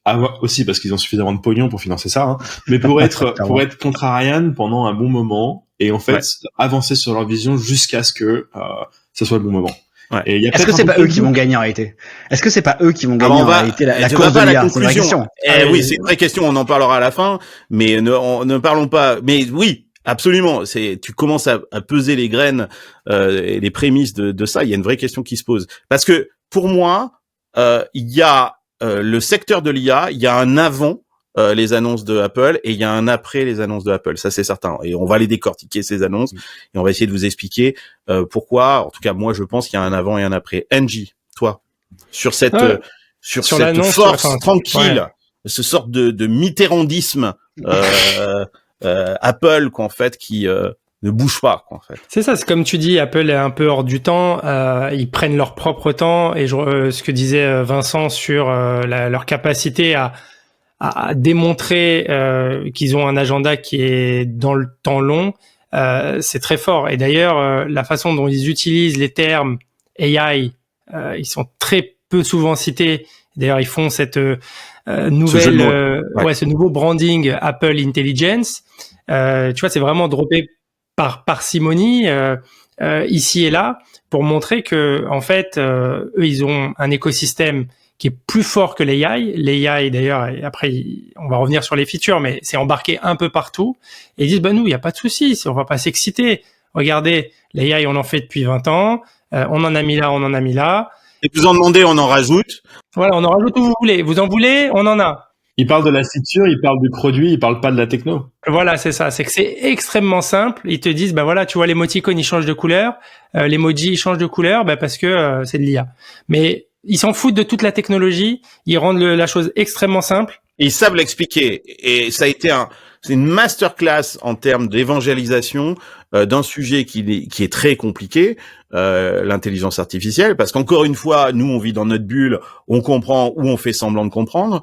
avoir aussi parce qu'ils ont suffisamment de pognon pour financer ça, hein, mais pour être contre Ariane pendant un bon moment et en fait avancer sur leur vision jusqu'à ce que ça soit le bon moment. Ouais. Est-ce que c'est pas eux qui vont gagner en réalité? Est-ce que c'est pas eux qui vont gagner en réalité la course de l'IA? C'est une vraie question. Oui, c'est une vraie question. On en parlera à la fin, mais ne parlons pas. Mais oui. Absolument, tu commences à peser les graines et les prémices de ça. Il y a une vraie question qui se pose parce que pour moi, il y a le secteur de l'IA, il y a un avant les annonces de Apple et il y a un après les annonces de Apple. Ça c'est certain. Et on va les décortiquer ces annonces et on va essayer de vous expliquer pourquoi. En tout cas, moi je pense qu'il y a un avant et un après. Angie, toi, sur cette force tranquille, ce sorte de mitterrandisme. Apple qu'en fait qui ne bouge pas quoi, en fait. C'est ça, c'est comme tu dis, Apple est un peu hors du temps, ils prennent leur propre temps et ce que disait Vincent sur leur capacité à démontrer qu'ils ont un agenda qui est dans le temps long, c'est très fort. Et d'ailleurs, la façon dont ils utilisent les termes AI, ils sont très peu souvent cités. D'ailleurs, ils font cette ce nouveau branding Apple Intelligence. Tu vois, c'est vraiment droppé par parcimonie ici et là pour montrer que en fait, eux, ils ont un écosystème qui est plus fort que l'AI. L'AI, d'ailleurs, et après, on va revenir sur les features, mais c'est embarqué un peu partout. Et ils disent, nous, il n'y a pas de souci, on va pas s'exciter. Regardez, l'AI, on en fait depuis 20 ans, on en a mis là, on en a mis là. Et vous en demandez, on en rajoute. Voilà, on en rajoute où vous voulez. Vous en voulez, on en a. Il parle de la feature, il parle du produit, il parle pas de la techno. Voilà, c'est ça. C'est que c'est extrêmement simple. Ils te disent, voilà, tu vois, l'émoticône, il change de couleur. L'emoji, il change de couleur, parce que c'est de l'IA. Mais ils s'en foutent de toute la technologie. Ils rendent la chose extrêmement simple. Et ils savent l'expliquer. Et ça a été c'est une masterclass en termes d'évangélisation d'un sujet qui est très compliqué, l'intelligence artificielle, parce qu'encore une fois, nous on vit dans notre bulle, on comprend ou on fait semblant de comprendre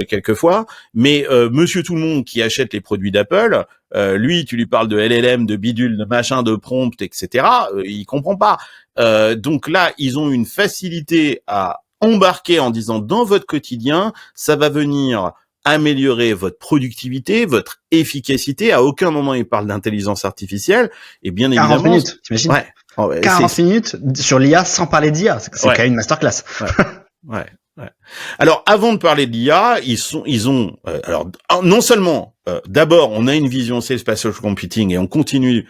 quelquefois, mais Monsieur tout le monde qui achète les produits d'Apple, lui tu lui parles de LLM, de bidule, de machin, de prompt, etc. Il comprend pas. Donc là, ils ont une facilité à embarquer en disant dans votre quotidien, ça va venir améliorer votre productivité, votre efficacité. À aucun moment ils parlent d'intelligence artificielle. Et bien 40 évidemment, minutes, t'imagines? Ouais. Oh, 40 minutes sur l'IA sans parler d'IA. C'est quand même une masterclass. Ouais. Alors, avant de parler de l'IA, ils ont, alors, non seulement, d'abord, on a une vision c'est le spatial computing et on continue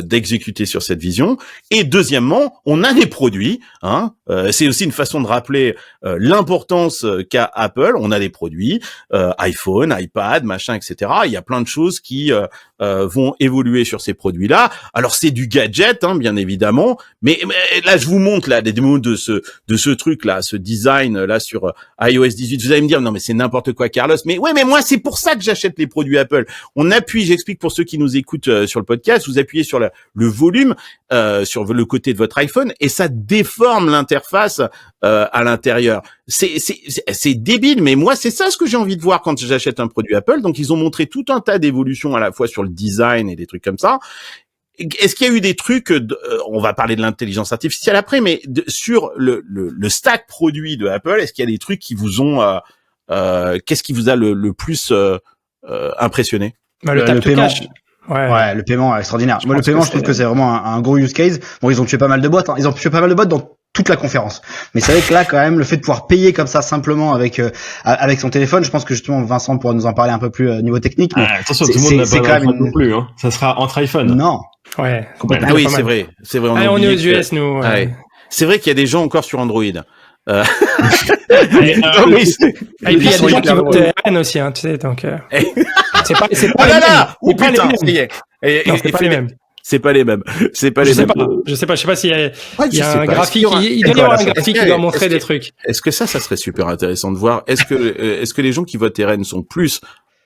d'exécuter sur cette vision. Et deuxièmement, on a des produits. C'est aussi une façon de rappeler l'importance qu'a Apple. On a des produits, iPhone, iPad, machin, etc. Il y a plein de choses qui vont évoluer sur ces produits-là. Alors, c'est du gadget, bien évidemment. Mais là, je vous montre là des démos de ce truc-là, ce design-là sur iOS 18. Vous allez me dire, non, mais c'est n'importe quoi, Carlos. Mais ouais, mais moi, c'est pour ça que j'achète les produits Apple. On appuie, j'explique pour ceux qui nous écoutent sur le podcast, vous appuyez sur le volume, sur le côté de votre iPhone, et ça déforme l'interface à l'intérieur. C'est débile, mais moi, c'est ça ce que j'ai envie de voir quand j'achète un produit Apple. Donc, ils ont montré tout un tas d'évolutions à la fois sur le design et des trucs comme ça. Est-ce qu'il y a eu des trucs, on va parler de l'intelligence artificielle après, mais sur le stack produit de Apple, est-ce qu'il y a des trucs qui vous ont, qu'est-ce qui vous a le plus impressionné? Le paiement. cash. Ouais, le paiement est extraordinaire. Moi, le paiement, je trouve que c'est vraiment un gros use case. Bon, ils ont tué pas mal de boîtes. Ils ont tué pas mal de boîtes dans toute la conférence. Mais c'est vrai que là, quand même, le fait de pouvoir payer comme ça simplement avec son téléphone, je pense que justement Vincent pourra nous en parler un peu plus niveau technique. Mais attention, tout le monde n'a pas d'iPhone non plus. Ça sera entre iPhone. Non. Ouais. Ah oui, c'est vrai. On est aux US, nous. Ouais. C'est vrai qu'il y a des gens encore sur Android. Et puis il y a des gens qui votent RN aussi, tu sais, donc c'est pas les mêmes. Oh putain, ça y est. C'est pas les mêmes. C'est pas les mêmes. Je sais pas s'il y a un graphique, il doit y avoir un graphique qui doit montrer des trucs. Est-ce que ça serait super intéressant de voir? Est-ce que les gens qui votent RN sont plus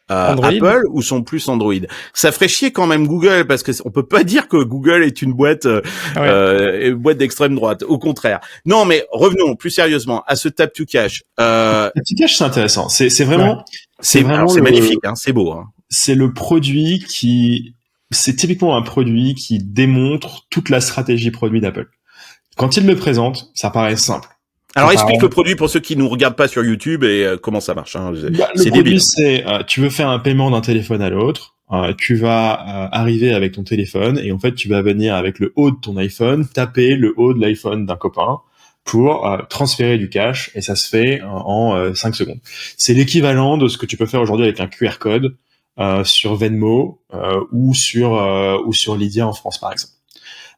Apple ou sont plus Android? Ça ferait chier quand même Google, parce que on peut pas dire que Google est une boîte d'extrême droite. Au contraire. Non, mais revenons plus sérieusement à ce Tap to Cash. Tap to Cash, c'est intéressant. C'est vraiment, c'est magnifique, c'est beau. C'est le produit c'est typiquement un produit qui démontre toute la stratégie produit d'Apple. Quand il le présente, ça paraît simple. Alors explique le produit pour ceux qui nous regardent pas sur YouTube et comment ça marche. Le produit, c'est tu veux faire un paiement d'un téléphone à l'autre, tu vas arriver avec ton téléphone et en fait tu vas venir avec le haut de ton iPhone taper le haut de l'iPhone d'un copain pour transférer du cash, et ça se fait en 5 secondes. C'est l'équivalent de ce que tu peux faire aujourd'hui avec un QR code sur Venmo ou sur Lydia en France par exemple.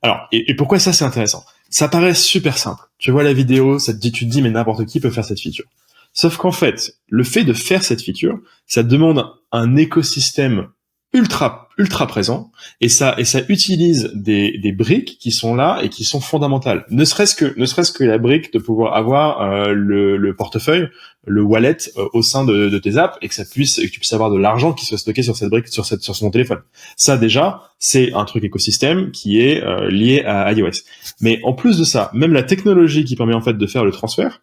Alors et pourquoi ça c'est intéressant? Ça paraît super simple. Tu vois la vidéo, tu te dis mais n'importe qui peut faire cette feature. Sauf qu'en fait, le fait de faire cette feature, ça demande un écosystème ultra présent, et ça utilise des briques qui sont là et qui sont fondamentales. Ne serait-ce que la brique de pouvoir avoir le portefeuille, le wallet au sein de tes apps, et que tu puisses avoir de l'argent qui soit stocké sur cette brique sur son téléphone. Ça déjà, c'est un truc écosystème qui est lié à iOS. Mais en plus de ça, même la technologie qui permet en fait de faire le transfert,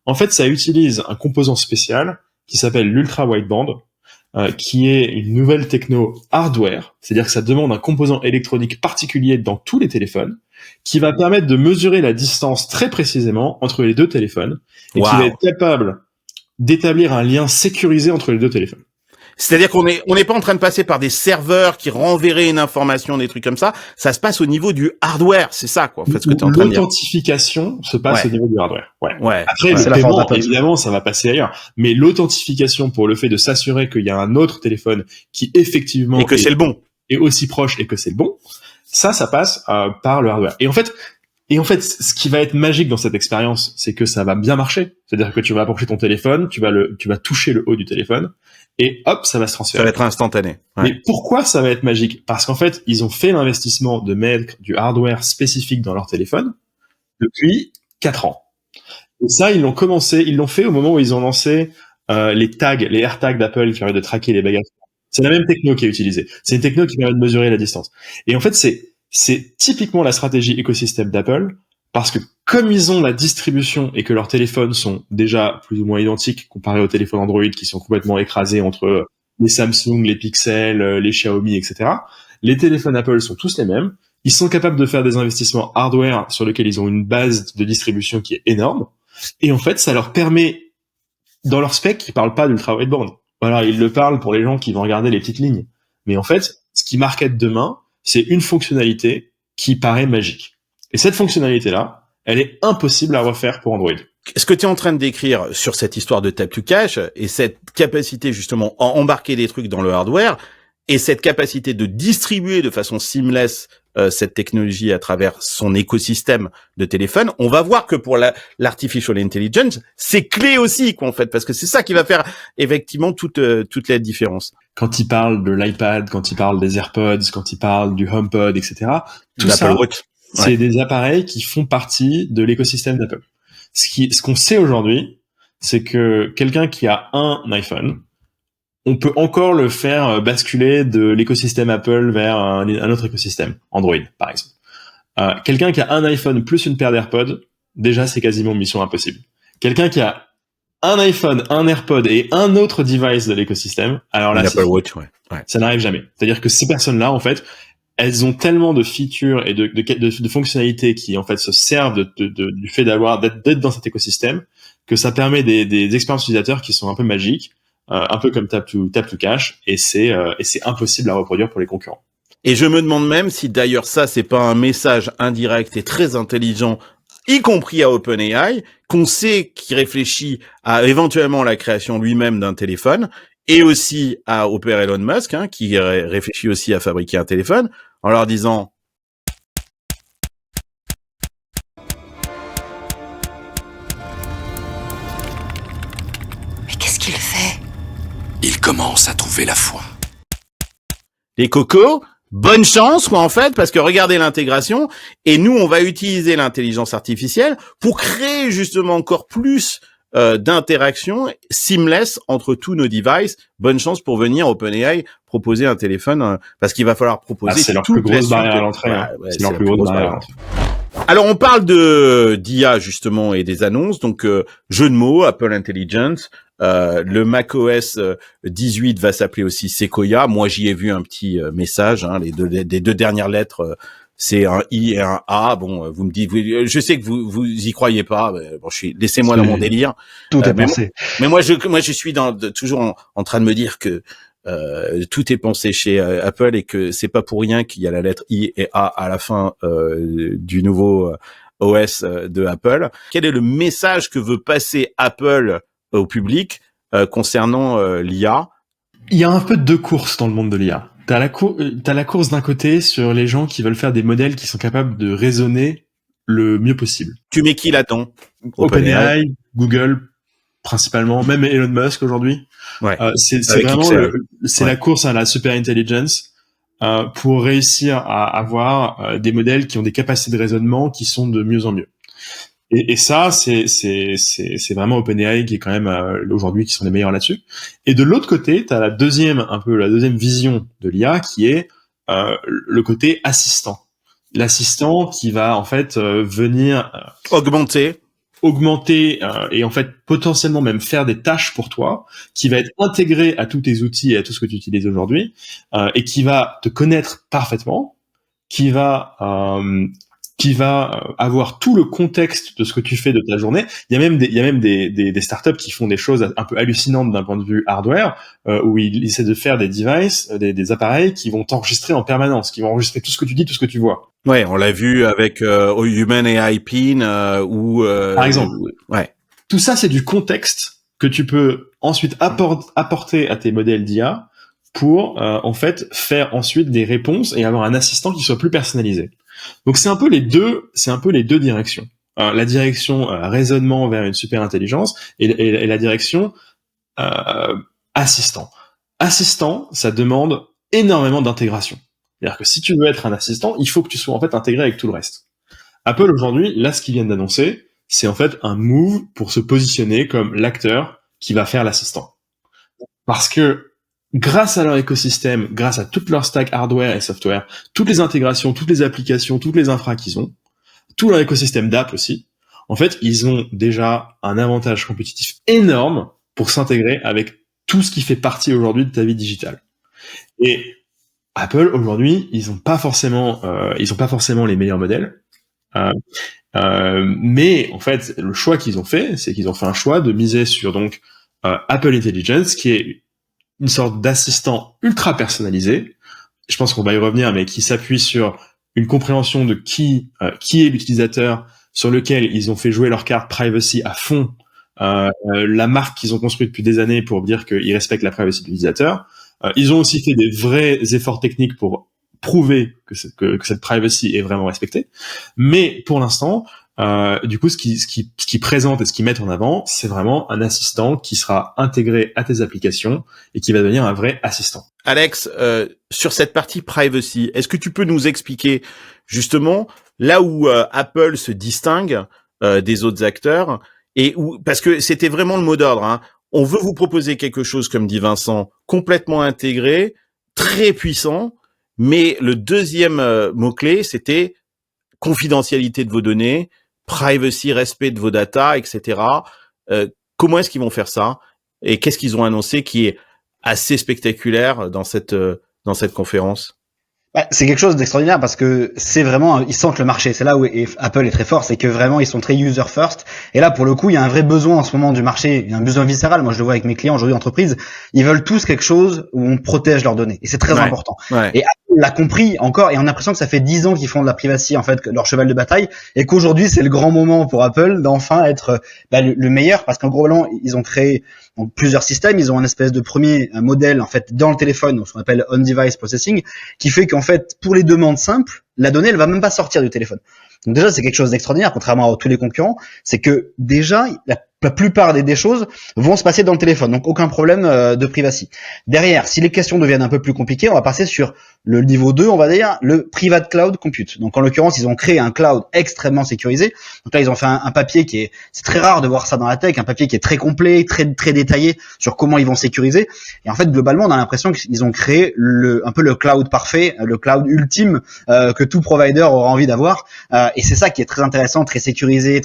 en fait, ça utilise un composant spécial qui s'appelle l'ultra wideband, qui est une nouvelle techno hardware, c'est-à-dire que ça demande un composant électronique particulier dans tous les téléphones, qui va permettre de mesurer la distance très précisément entre les deux téléphones, et qui va être capable d'établir un lien sécurisé entre les deux téléphones. C'est-à-dire qu'on n'est pas en train de passer par des serveurs qui renverraient une information, des trucs comme ça. Ça se passe au niveau du hardware, c'est ça, quoi. En fait, ce que t'es en train de dire. L'authentification se passe au niveau du hardware. Ouais. Après, le paiement, évidemment, ça va passer ailleurs. Mais l'authentification pour le fait de s'assurer qu'il y a un autre téléphone qui effectivement et que c'est le bon, est aussi proche et que c'est le bon, ça passe par le hardware. Et en fait, ce qui va être magique dans cette expérience, c'est que ça va bien marcher. C'est-à-dire que tu vas approcher ton téléphone, tu vas toucher le haut du téléphone, et hop, ça va se transférer. Ça va être instantané. Ouais. Mais pourquoi ça va être magique? Parce qu'en fait, ils ont fait l'investissement de mettre du hardware spécifique dans leur téléphone depuis 4 ans. Et ça, ils l'ont fait au moment où ils ont lancé les AirTags d'Apple qui permettent de traquer les bagages C'est la même techno qui est utilisée. C'est une techno qui permet de mesurer la distance. Et en fait, c'est typiquement la stratégie écosystème d'Apple, parce que comme ils ont la distribution et que leurs téléphones sont déjà plus ou moins identiques comparés aux téléphones Android qui sont complètement écrasés entre les Samsung, les Pixel, les Xiaomi, etc. Les téléphones Apple sont tous les mêmes. Ils sont capables de faire des investissements hardware sur lesquels ils ont une base de distribution qui est énorme. Et en fait, ça leur permet, dans leur spec, ils parlent pas d'ultra wideband. Voilà, ils le parlent pour les gens qui vont regarder les petites lignes. Mais en fait, ce qui market demain, c'est une fonctionnalité qui paraît magique. Et cette fonctionnalité-là, elle est impossible à refaire pour Android. Ce que tu es en train de décrire sur cette histoire de tap to cache et cette capacité justement à embarquer des trucs dans le hardware et cette capacité de distribuer de façon seamless cette technologie à travers son écosystème de téléphone, on va voir que pour l'artificial intelligence, c'est clé aussi, quoi, en fait, parce que c'est ça qui va faire effectivement toute la différence. Quand il parle de l'iPad, quand il parle des AirPods, quand il parle du HomePod, etc., tout L'Apple ça, Watch. C'est des appareils qui font partie de l'écosystème d'Apple. Ce qu'on sait aujourd'hui, c'est que quelqu'un qui a un iPhone, on peut encore le faire basculer de l'écosystème Apple vers un autre écosystème, Android par exemple. Quelqu'un qui a un iPhone plus une paire d'AirPods, déjà c'est quasiment mission impossible. Quelqu'un qui a un iPhone, un AirPod et un autre device de l'écosystème, alors là, Apple Watch, ouais. Ça n'arrive jamais. C'est-à-dire que ces personnes-là, en fait, elles ont tellement de features et de fonctionnalités qui en fait se servent du fait d'être dans cet écosystème que ça permet des expériences utilisateurs qui sont un peu magiques, un peu comme tap to cache, et c'est impossible à reproduire pour les concurrents. Et je me demande même si d'ailleurs ça c'est pas un message indirect et très intelligent, y compris à OpenAI, qu'on sait qu'il réfléchit à éventuellement la création lui-même d'un téléphone, et aussi au père Elon Musk, qui réfléchit aussi à fabriquer un téléphone, en leur disant mais qu'est-ce qu'il fait? Il commence à trouver la foi. les cocos, bonne chance, quoi, en fait, parce que regardez l'intégration, et nous, on va utiliser l'intelligence artificielle pour créer justement encore plus d'interaction seamless entre tous nos devices. Bonne chance pour venir OpenAI proposer un téléphone, parce qu'il va falloir proposer. C'est leur plus grosse barrière à l'entrée. C'est leur plus grosse barrière à l'entrée. Alors, on parle d'IA justement et des annonces. Donc, jeu de mots, Apple Intelligence. Le macOS 18 va s'appeler aussi Sequoia. Moi, j'y ai vu un petit message. Les deux dernières lettres, c'est un I et un A. Bon, vous me dites, je sais que vous y croyez pas. Bon, laissez-moi dans mon délire. Tout est pensé. Mais moi, je suis toujours en train de me dire que tout est pensé chez Apple et que c'est pas pour rien qu'il y a la lettre I et A à la fin du nouveau OS de Apple. Quel est le message que veut passer Apple au public concernant l'IA? Il y a un peu deux courses dans le monde de l'IA. T'as la course d'un côté sur les gens qui veulent faire des modèles qui sont capables de raisonner le mieux possible. Tu mets qui là-dedans? OpenAI, Google, principalement, même Elon Musk aujourd'hui. Ouais. C'est vraiment la course à la super intelligence pour réussir à avoir des modèles qui ont des capacités de raisonnement qui sont de mieux en mieux. Et ça, c'est vraiment OpenAI qui est quand même aujourd'hui qui sont les meilleurs là-dessus. Et de l'autre côté, t'as la deuxième vision de l'IA qui est le côté assistant. L'assistant qui va en fait venir augmenter et en fait potentiellement même faire des tâches pour toi, qui va être intégré à tous tes outils et à tout ce que tu utilises aujourd'hui, et qui va te connaître parfaitement, qui va avoir tout le contexte de ce que tu fais de ta journée. Il y a même des startups qui font des choses un peu hallucinantes d'un point de vue hardware, où ils essaient de faire des devices, des appareils qui vont t'enregistrer en permanence, qui vont enregistrer tout ce que tu dis, tout ce que tu vois. Ouais, on l'a vu avec Human AI Pin par exemple. Ouais. Tout ça, c'est du contexte que tu peux ensuite apporter à tes modèles d'IA pour en fait faire ensuite des réponses et avoir un assistant qui soit plus personnalisé. Donc c'est un peu les deux directions. La direction raisonnement vers une super intelligence et la direction assistant. Assistant, ça demande énormément d'intégration. C'est-à-dire que si tu veux être un assistant, il faut que tu sois en fait intégré avec tout le reste. Apple aujourd'hui, là, ce qu'ils viennent d'annoncer, c'est en fait un move pour se positionner comme l'acteur qui va faire l'assistant. Parce que grâce à leur écosystème, grâce à toute leur stack hardware et software, toutes les intégrations, toutes les applications, toutes les infras qu'ils ont, tout leur écosystème d'app aussi, en fait, ils ont déjà un avantage compétitif énorme pour s'intégrer avec tout ce qui fait partie aujourd'hui de ta vie digitale. Et Apple, aujourd'hui, ils ont pas forcément les meilleurs modèles. Mais en fait, le choix qu'ils ont fait, c'est qu'ils ont fait un choix de miser sur donc Apple Intelligence, qui est une sorte d'assistant ultra personnalisé. Je pense qu'on va y revenir, mais qui s'appuie sur une compréhension de qui est l'utilisateur, sur lequel ils ont fait jouer leur carte privacy à fond, la marque qu'ils ont construite depuis des années pour dire qu'ils respectent la privacy de l'utilisateur. Ils ont aussi fait des vrais efforts techniques pour prouver que cette privacy est vraiment respectée. Mais pour l'instant, du coup, ce qui présente et ce qu'ils mettent en avant, c'est vraiment un assistant qui sera intégré à tes applications et qui va devenir un vrai assistant. Alex, sur cette partie privacy, est-ce que tu peux nous expliquer justement là où Apple se distingue des autres acteurs et où, parce que c'était vraiment le mot d'ordre, hein. On veut vous proposer quelque chose, comme dit Vincent, complètement intégré, très puissant, mais le deuxième mot-clé, c'était confidentialité de vos données, privacy, respect de vos data, etc. Comment est-ce qu'ils vont faire ça? Et qu'est-ce qu'ils ont annoncé qui est assez spectaculaire dans cette conférence? C'est quelque chose d'extraordinaire parce que c'est vraiment, ils sentent le marché. C'est là où Apple est très fort, c'est que vraiment ils sont très user first. Et là, pour le coup, il y a un vrai besoin en ce moment du marché, il y a un besoin viscéral. Moi, je le vois avec mes clients aujourd'hui, entreprises, ils veulent tous quelque chose où on protège leurs données. Et c'est très important. Ouais. Et Apple l'a compris encore, et on a l'impression que ça fait 10 ans qu'ils font de la privacy, en fait, leur cheval de bataille, et qu'aujourd'hui, c'est le grand moment pour Apple d'enfin être le meilleur, parce qu'en gros, ils ont créé donc plusieurs systèmes. Ils ont un espèce de premier modèle en fait dans le téléphone, donc ce qu'on appelle on-device processing, qui fait qu'en fait pour les demandes simples, la donnée elle va même pas sortir du téléphone. Donc déjà c'est quelque chose d'extraordinaire contrairement à tous les concurrents, c'est que déjà la plupart des choses vont se passer dans le téléphone, donc aucun problème de privacy. Derrière, si les questions deviennent un peu plus compliquées, on va passer sur le niveau 2, on va dire, le private cloud compute. Donc en l'occurrence, ils ont créé un cloud extrêmement sécurisé. Donc là, ils ont fait un papier c'est très rare de voir ça dans la tech, un papier qui est très complet, très très détaillé sur comment ils vont sécuriser. Et en fait, globalement, on a l'impression qu'ils ont créé un peu le cloud parfait, le cloud ultime que tout provider aura envie d'avoir. Et c'est ça qui est très intéressant, très sécurisé,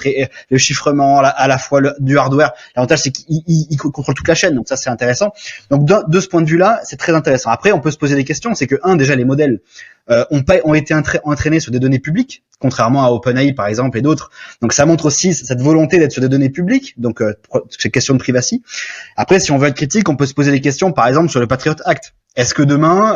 le chiffrement, à la fois du hardware. L'avantage, c'est qu'il contrôle toute la chaîne, donc ça, c'est intéressant. Donc, de ce point de vue-là, c'est très intéressant. Après, on peut se poser des questions. C'est que, déjà, les modèles ont été entraînés sur des données publiques, contrairement à OpenAI, par exemple, et d'autres. Donc, ça montre aussi cette volonté d'être sur des données publiques. Donc, c'est question de privacy. Après, si on veut être critique, on peut se poser des questions, par exemple, sur le Patriot Act. Est-ce que demain,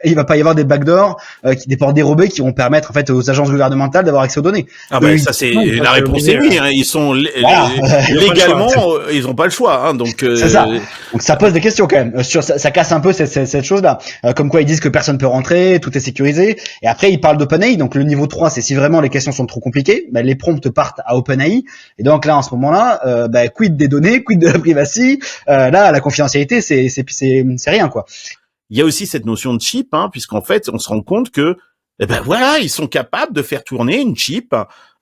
il va pas y avoir des backdoors, des ports dérobés qui vont permettre en fait aux agences gouvernementales d'avoir accès aux données? Ah ben ça c'est la réponse est oui. Hein, ils sont légalement, ils ont pas le choix. Hein, donc c'est ça. Donc ça pose des questions quand même. Ça casse un peu cette chose-là. Comme quoi ils disent que personne peut rentrer, tout est sécurisé. Et après ils parlent d'OpenAI. Donc le niveau 3, c'est si vraiment les questions sont trop compliquées, les prompts partent à OpenAI. Et donc là en ce moment-là, quid des données, quid de la privacy? Là la confidentialité c'est rien quoi. Il y a aussi cette notion de chip, hein, puisqu'en fait, on se rend compte que, ils sont capables de faire tourner une chip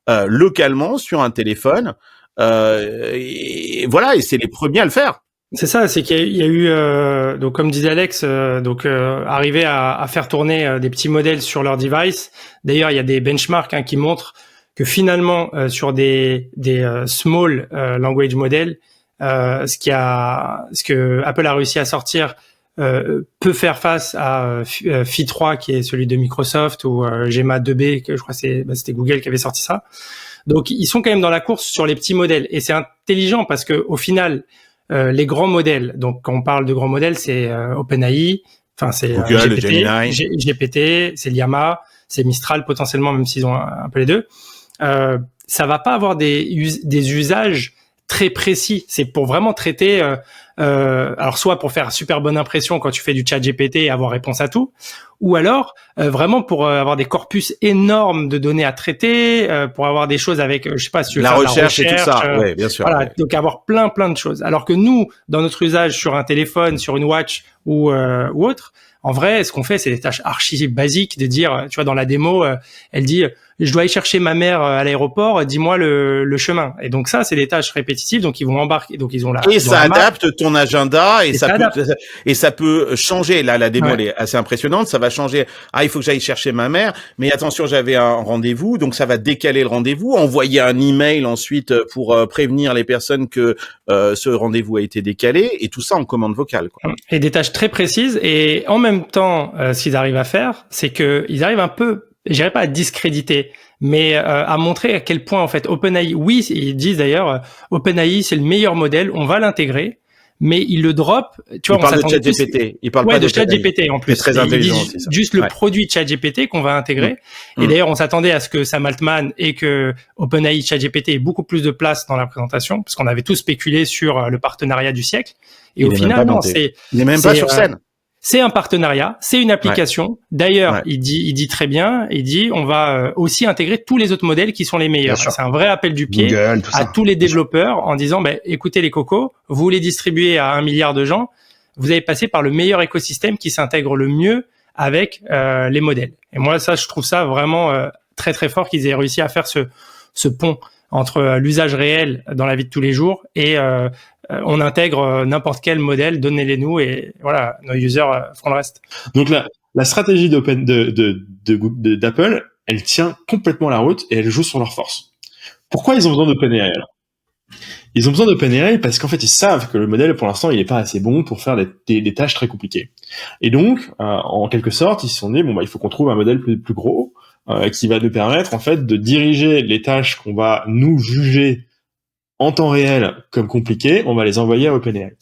localement sur un téléphone, et voilà, et c'est les premiers à le faire. C'est ça, c'est qu'il y a eu, donc comme disait Alex, arriver à faire tourner des petits modèles sur leur device. D'ailleurs, il y a des benchmarks qui montrent que finalement, sur des small language models, ce que Apple a réussi à sortir peut faire face à Phi 3 qui est celui de Microsoft ou Gemma 2B que je crois c'était Google qui avait sorti ça. Donc ils sont quand même dans la course sur les petits modèles et c'est intelligent parce que au final les grands modèles, donc quand on parle de grands modèles, c'est OpenAI, enfin c'est Google, GPT, c'est Llama, c'est Mistral potentiellement même s'ils ont un peu les deux. Ça va pas avoir des usages très précis, c'est pour vraiment traiter alors soit pour faire super bonne impression quand tu fais du chat GPT et avoir réponse à tout, ou alors vraiment pour avoir des corpus énormes de données à traiter, pour avoir des choses avec je sais pas si tu veux la faire recherche et tout ça, ouais, bien sûr. Voilà, ouais. Donc avoir plein de choses. Alors que nous dans notre usage sur un téléphone, sur une watch ou autre, En vrai, ce qu'on fait, c'est des tâches archi basiques, de dire, tu vois, dans la démo, elle dit, je dois aller chercher ma mère à l'aéroport, dis-moi le chemin. Et donc ça, c'est des tâches répétitives, donc ils vont embarquer, donc ils ont et ça adapte ton agenda et ça peut changer. Là, la démo elle est assez impressionnante. Ça va changer. Ah, il faut que j'aille chercher ma mère, mais attention, j'avais un rendez-vous, donc ça va décaler le rendez-vous, envoyer un email ensuite pour prévenir les personnes que ce rendez-vous a été décalé, et tout ça en commande vocale, quoi. Et des tâches très précises. Et en même temps, ce qu'ils arrivent à faire, c'est que ils arrivent un peu, je dirais pas à discréditer, mais à montrer à quel point en fait OpenAI, oui, ils disent d'ailleurs OpenAI c'est le meilleur modèle, on va l'intégrer, mais ils le drop. Tu vois, il parle de ChatGPT, il parle pas de ChatGPT en plus. C'est très intelligent aussi, ça. Juste le produit ChatGPT qu'on va intégrer. Et d'ailleurs, on s'attendait à ce que Sam Altman et que OpenAI ChatGPT ait beaucoup plus de place dans la présentation, parce qu'on avait tous spéculé sur le partenariat du siècle. Et au final, non, il n'est même pas sur scène. C'est un partenariat, c'est une application. D'ailleurs, il dit très bien, il dit on va aussi intégrer tous les autres modèles qui sont les meilleurs. C'est un vrai appel du pied Google, à tous les développeurs en disant écoutez les cocos, vous les distribuez à 1 milliard de gens, vous avez passé par le meilleur écosystème qui s'intègre le mieux avec les modèles. Et moi ça, je trouve ça vraiment très très fort qu'ils aient réussi à faire ce pont entre l'usage réel dans la vie de tous les jours et on intègre n'importe quel modèle, donnez-les-nous et voilà, nos users feront le reste. Donc la stratégie d'Apple, elle tient complètement la route et elle joue sur leur force. Pourquoi ils ont besoin d'OpenAI alors ? Ils ont besoin d'OpenAI parce qu'en fait ils savent que le modèle pour l'instant il est pas assez bon pour faire des tâches très compliquées. Et donc en quelque sorte ils se sont dit il faut qu'on trouve un modèle plus gros qui va nous permettre en fait de diriger les tâches qu'on va nous juger en temps réel comme compliquées, on va les envoyer à OpenAI.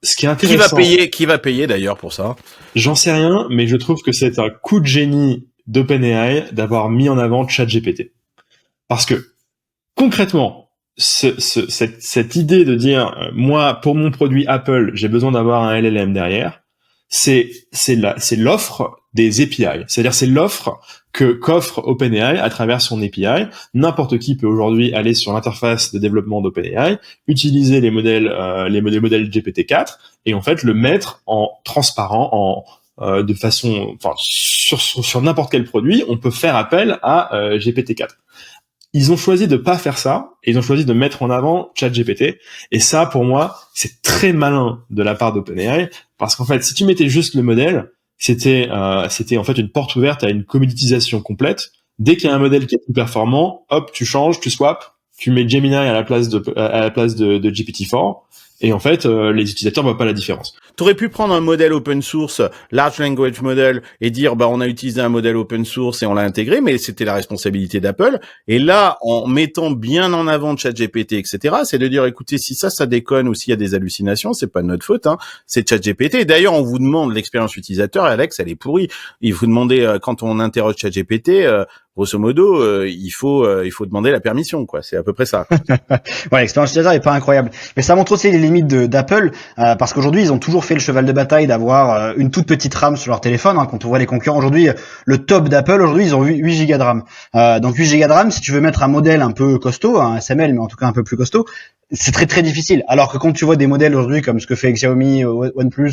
Ce qui est intéressant. Qui va payer d'ailleurs pour ça ? J'en sais rien, mais je trouve que c'est un coup de génie d'OpenAI d'avoir mis en avant ChatGPT. Parce que concrètement, cette idée de dire moi pour mon produit Apple, j'ai besoin d'avoir un LLM derrière, c'est l'offre des API. C'est-à-dire c'est l'offre qu'offre OpenAI à travers son API. N'importe qui peut aujourd'hui aller sur l'interface de développement d'OpenAI, utiliser les modèles GPT-4 et en fait le mettre en transparent, de façon, sur n'importe quel produit, on peut faire appel à GPT-4. Ils ont choisi de pas faire ça, et ils ont choisi de mettre en avant ChatGPT, et ça, pour moi, c'est très malin de la part d'OpenAI, parce qu'en fait, si tu mettais juste le modèle, c'était en fait une porte ouverte à une commoditisation complète. Dès qu'il y a un modèle qui est plus performant, hop, tu changes, tu swaps, tu mets Gemini à la place de GPT-4, et en fait, les utilisateurs voient pas la différence. T'aurais pu prendre un modèle open source, large language model, et dire on a utilisé un modèle open source et on l'a intégré, mais c'était la responsabilité d'Apple. Et là, en mettant bien en avant ChatGPT, etc., c'est de dire écoutez, si ça déconne ou s'il y a des hallucinations, c'est pas de notre faute, c'est ChatGPT. D'ailleurs, on vous demande l'expérience utilisateur, et Alex, elle est pourrie. Il faut demander quand on interroge ChatGPT. Grosso modo, il faut demander la permission, quoi. C'est à peu près ça. Ouais, l'expérience utilisateur est pas incroyable. Mais ça montre aussi les limites d'Apple, parce qu'aujourd'hui, ils ont toujours fait le cheval de bataille d'avoir une toute petite RAM sur leur téléphone. Quand on voit les concurrents aujourd'hui, le top d'Apple, aujourd'hui, ils ont 8 Go de RAM. Donc 8 Go de RAM, si tu veux mettre un modèle un peu costaud, un SML, mais en tout cas un peu plus costaud, c'est très très difficile. Alors que quand tu vois des modèles aujourd'hui comme ce que fait Xiaomi, OnePlus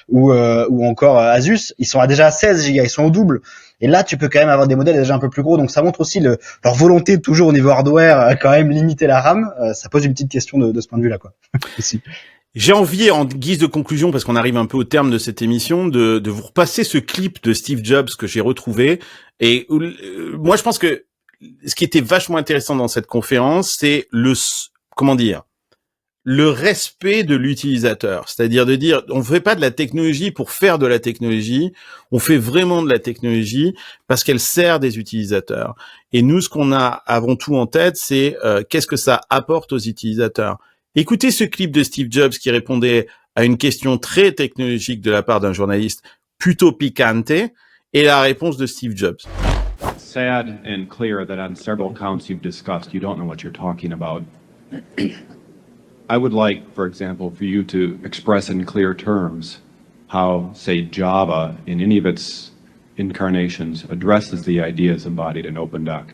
ou encore Asus, ils sont déjà à 16 Go, ils sont au double. Et là, tu peux quand même avoir des modèles déjà un peu plus gros. Donc ça montre aussi leur volonté de toujours au niveau hardware quand même limiter la RAM. Ça pose une petite question de ce point de vue-là, quoi. J'ai envie, en guise de conclusion, parce qu'on arrive un peu au terme de cette émission, de vous repasser ce clip de Steve Jobs que j'ai retrouvé. Et moi, je pense que ce qui était vachement intéressant dans cette conférence, c'est le respect de l'utilisateur. C'est-à-dire de dire, on fait pas de la technologie pour faire de la technologie, on fait vraiment de la technologie parce qu'elle sert des utilisateurs. Et nous, ce qu'on a avant tout en tête, c'est qu'est-ce que ça apporte aux utilisateurs. Écoutez ce clip de Steve Jobs qui répondait à une question très technologique de la part d'un journaliste plutôt piquante, et la réponse de Steve Jobs. Sad and clear that on several counts you've discussed, you don't know what you're talking about. I would like, for example, for you to express in clear terms how, say, Java, in any of its incarnations, addresses the ideas embodied in OpenDoc.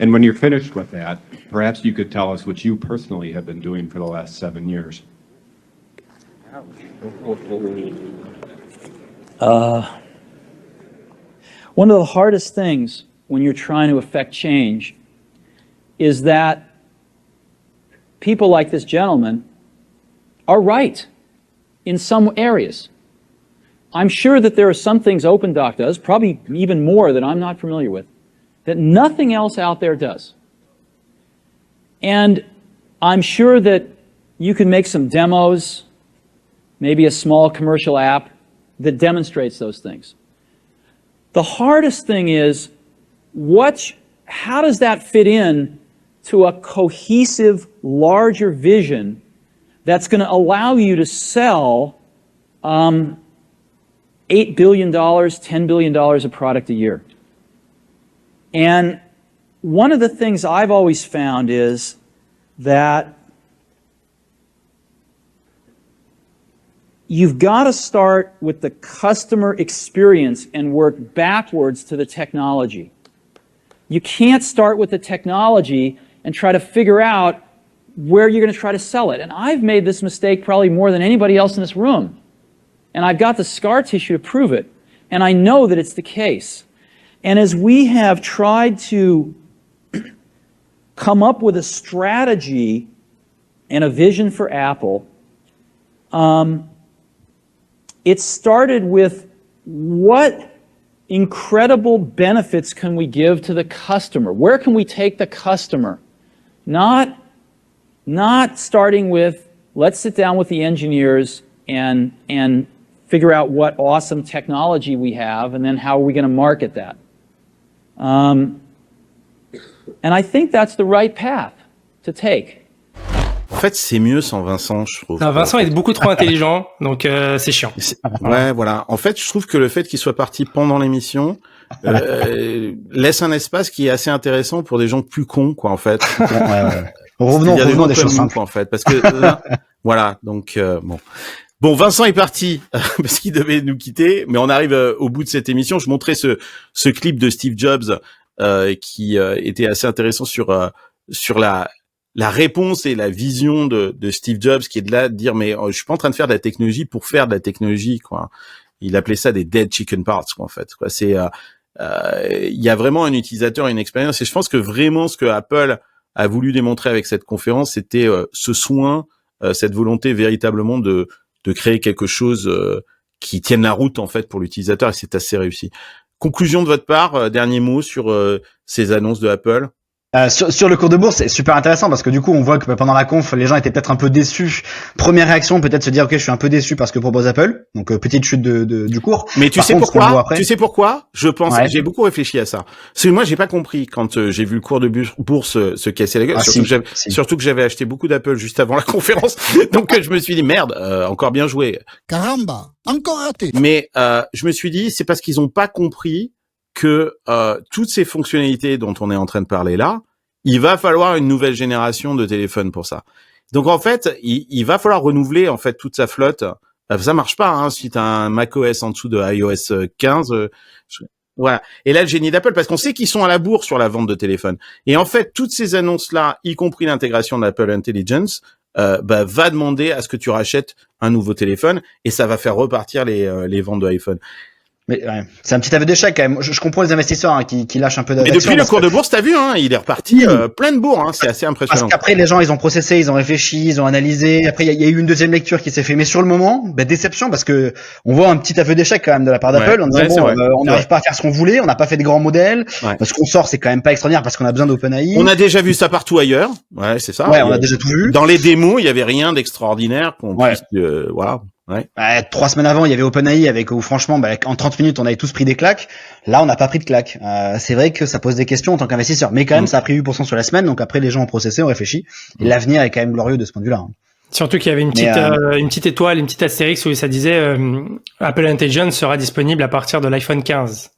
And when you're finished with that, perhaps you could tell us what you personally have been doing for the last 7 years. One of the hardest things when you're trying to affect change is that people like this gentleman are right in some areas. I'm sure that there are some things OpenDoc does, probably even more that I'm not familiar with, that nothing else out there does. And I'm sure that you can make some demos, maybe a small commercial app that demonstrates those things. The hardest thing is, how does that fit in to a cohesive, larger vision that's going to allow you to sell $8 billion, $10 billion of product a year? And one of the things I've always found is that you've got to start with the customer experience and work backwards to the technology. You can't start with the technology and try to figure out where you're going to try to sell it. And I've made this mistake probably more than anybody else in this room. And I've got the scar tissue to prove it. And I know that it's the case. And as we have tried to come up with a strategy and a vision for Apple, it started with what incredible benefits can we give to the customer? Where can we take the customer? Not starting with, let's sit down with the engineers and figure out what awesome technology we have, and then how are we going to market that? And I think that's the right path to take. En fait, c'est mieux sans Vincent, je trouve. Non, Vincent est beaucoup trop intelligent, donc c'est chiant. Ouais, voilà. En fait, je trouve que le fait qu'il soit parti pendant l'émission laisse un espace qui est assez intéressant pour des gens plus cons, quoi, en fait. Ouais. Revenons des choses simples, quoi, en fait, parce que là, voilà. Donc bon. Bon, Vincent est parti parce qu'il devait nous quitter, mais on arrive au bout de cette émission. Je montrais ce clip de Steve Jobs qui était assez intéressant sur la réponse et la vision de Steve Jobs, qui est de là de dire mais je suis pas en train de faire de la technologie pour faire de la technologie, quoi. Il appelait ça des dead chicken parts, quoi, en fait, quoi. C'est il y a vraiment un utilisateur, une expérience, et je pense que vraiment ce que Apple a voulu démontrer avec cette conférence, c'était ce soin, cette volonté véritablement de créer quelque chose qui tienne la route, en fait, pour l'utilisateur, et c'est assez réussi. Conclusion de votre part, dernier mot sur ces annonces de Apple. Sur le cours de bourse, c'est super intéressant parce que du coup, on voit que pendant la conf, les gens étaient peut-être un peu déçus. Première réaction, peut-être se dire, ok, je suis un peu déçu parce que propose Apple. Donc, petite chute du cours. Mais tu sais pourquoi? Tu sais pourquoi? Je pense, j'ai beaucoup réfléchi à ça. Parce que moi, j'ai pas compris quand j'ai vu le cours de bourse se casser la gueule. Surtout que j'avais acheté beaucoup d'Apple juste avant la conférence. Donc, je me suis dit, merde, encore bien joué. Caramba, encore raté. Mais, je me suis dit, c'est parce qu'ils ont pas compris que toutes ces fonctionnalités dont on est en train de parler là, il va falloir une nouvelle génération de téléphones pour ça. Donc en fait, il va falloir renouveler en fait toute sa flotte. Ça marche pas hein, si t'as un macOS en dessous de iOS 15. Voilà. Et là, le génie d'Apple, parce qu'on sait qu'ils sont à la bourre sur la vente de téléphones. Et en fait, toutes ces annonces-là, y compris l'intégration d'Apple Intelligence, va demander à ce que tu rachètes un nouveau téléphone, et ça va faire repartir les ventes de iPhone. Mais ouais, c'est un petit aveu d'échec quand même. Je comprends les investisseurs hein, qui lâchent un peu d'action. Mais depuis le cours de bourse, t'as vu, hein, il est reparti plein de bourre. Hein, c'est assez impressionnant. Parce qu'après, les gens, ils ont processé, ils ont réfléchi, ils ont analysé. Après, il y a eu une deuxième lecture qui s'est fait. Mais sur le moment, déception parce que on voit un petit aveu d'échec quand même de la part d'Apple en disant on n'arrive pas à faire ce qu'on voulait, on n'a pas fait de grands modèles. Ouais. Ce qu'on sort, c'est quand même pas extraordinaire parce qu'on a besoin d'OpenAI. On a déjà vu ça partout ailleurs. Ouais, c'est ça. Ouais, on a déjà tout vu. Dans les démos, il y avait rien d'extraordinaire qu'on puisse, voilà. Ouais. 3 semaines avant, il y avait OpenAI où franchement, en 30 minutes, on avait tous pris des claques. Là, on n'a pas pris de claques. C'est vrai que ça pose des questions en tant qu'investisseur. Mais quand même, ça a pris 8% sur la semaine. Donc après, les gens ont processé, ont réfléchi. Et l'avenir est quand même glorieux de ce point de vue-là. Surtout qu'il y avait une petite étoile, une petite astérix où ça disait Apple Intelligence sera disponible à partir de l'iPhone 15.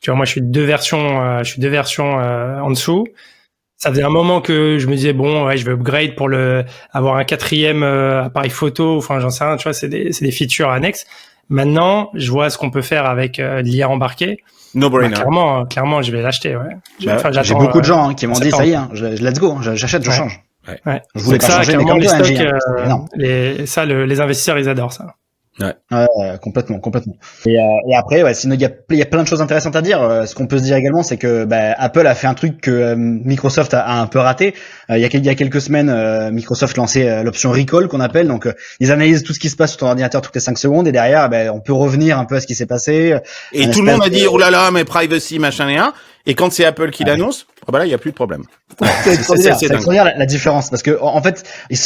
Tu vois, moi, je suis deux versions en dessous. Ça faisait un moment que je me disais je vais upgrade pour avoir un 4e appareil photo, enfin j'en sais rien, tu vois, c'est des features annexes. Maintenant, je vois ce qu'on peut faire avec l'IA embarquée. No brainer. Clairement, je vais l'acheter, ouais. J'ai beaucoup de gens qui m'ont dit ça y est, let's go, j'achète, je change. Ouais. Je voulais pas changer, mais comme les stocks, les investisseurs ils adorent ça. Complètement. Et après, ouais, sinon il y a plein de choses intéressantes à dire. Ce qu'on peut se dire également, c'est que Apple a fait un truc que Microsoft a un peu raté. Il y a quelques semaines, Microsoft lançait l'option recall qu'on appelle. Donc, ils analysent tout ce qui se passe sur ton ordinateur toutes les 5 secondes, et derrière, on peut revenir un peu à ce qui s'est passé. Et tout le monde a dit oh là là, mais privacy machin et un. Et quand c'est Apple qui l'annonce, là il y a plus de problème. C'est extraordinaire la différence, parce que en fait,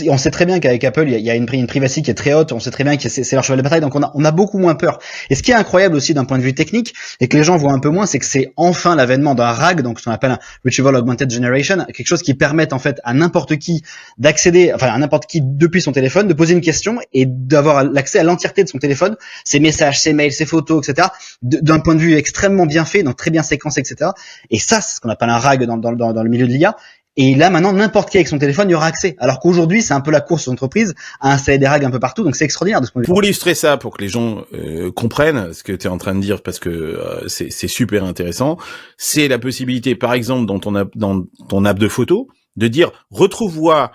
on sait très bien qu'avec Apple, il y a une privacy qui est très haute. On sait très bien que c'est leur cheval de bataille, donc on a beaucoup moins peur. Et ce qui est incroyable aussi d'un point de vue technique, et que les gens voient un peu moins, c'est que c'est enfin l'avènement d'un RAG, donc ce qu'on appelle un Retrieval Augmented Generation, quelque chose qui permet en fait à n'importe qui d'accéder, enfin à n'importe qui depuis son téléphone, de poser une question et d'avoir l'accès à l'entièreté de son téléphone, ses messages, ses mails, ses photos, etc. D'un point de vue extrêmement bien fait, donc très bien séquencé, etc. Et ça, c'est ce qu'on appelle un RAG dans le milieu de l'IA. Et là, maintenant, n'importe qui avec son téléphone y aura accès. Alors qu'aujourd'hui, c'est un peu la course aux entreprises à installer des RAG un peu partout. Donc, c'est extraordinaire de ce point de vue. Pour illustrer ça, pour que les gens comprennent ce que tu es en train de dire, parce que c'est super intéressant, c'est la possibilité, par exemple, dans ton app de photo, de dire retrouve-moi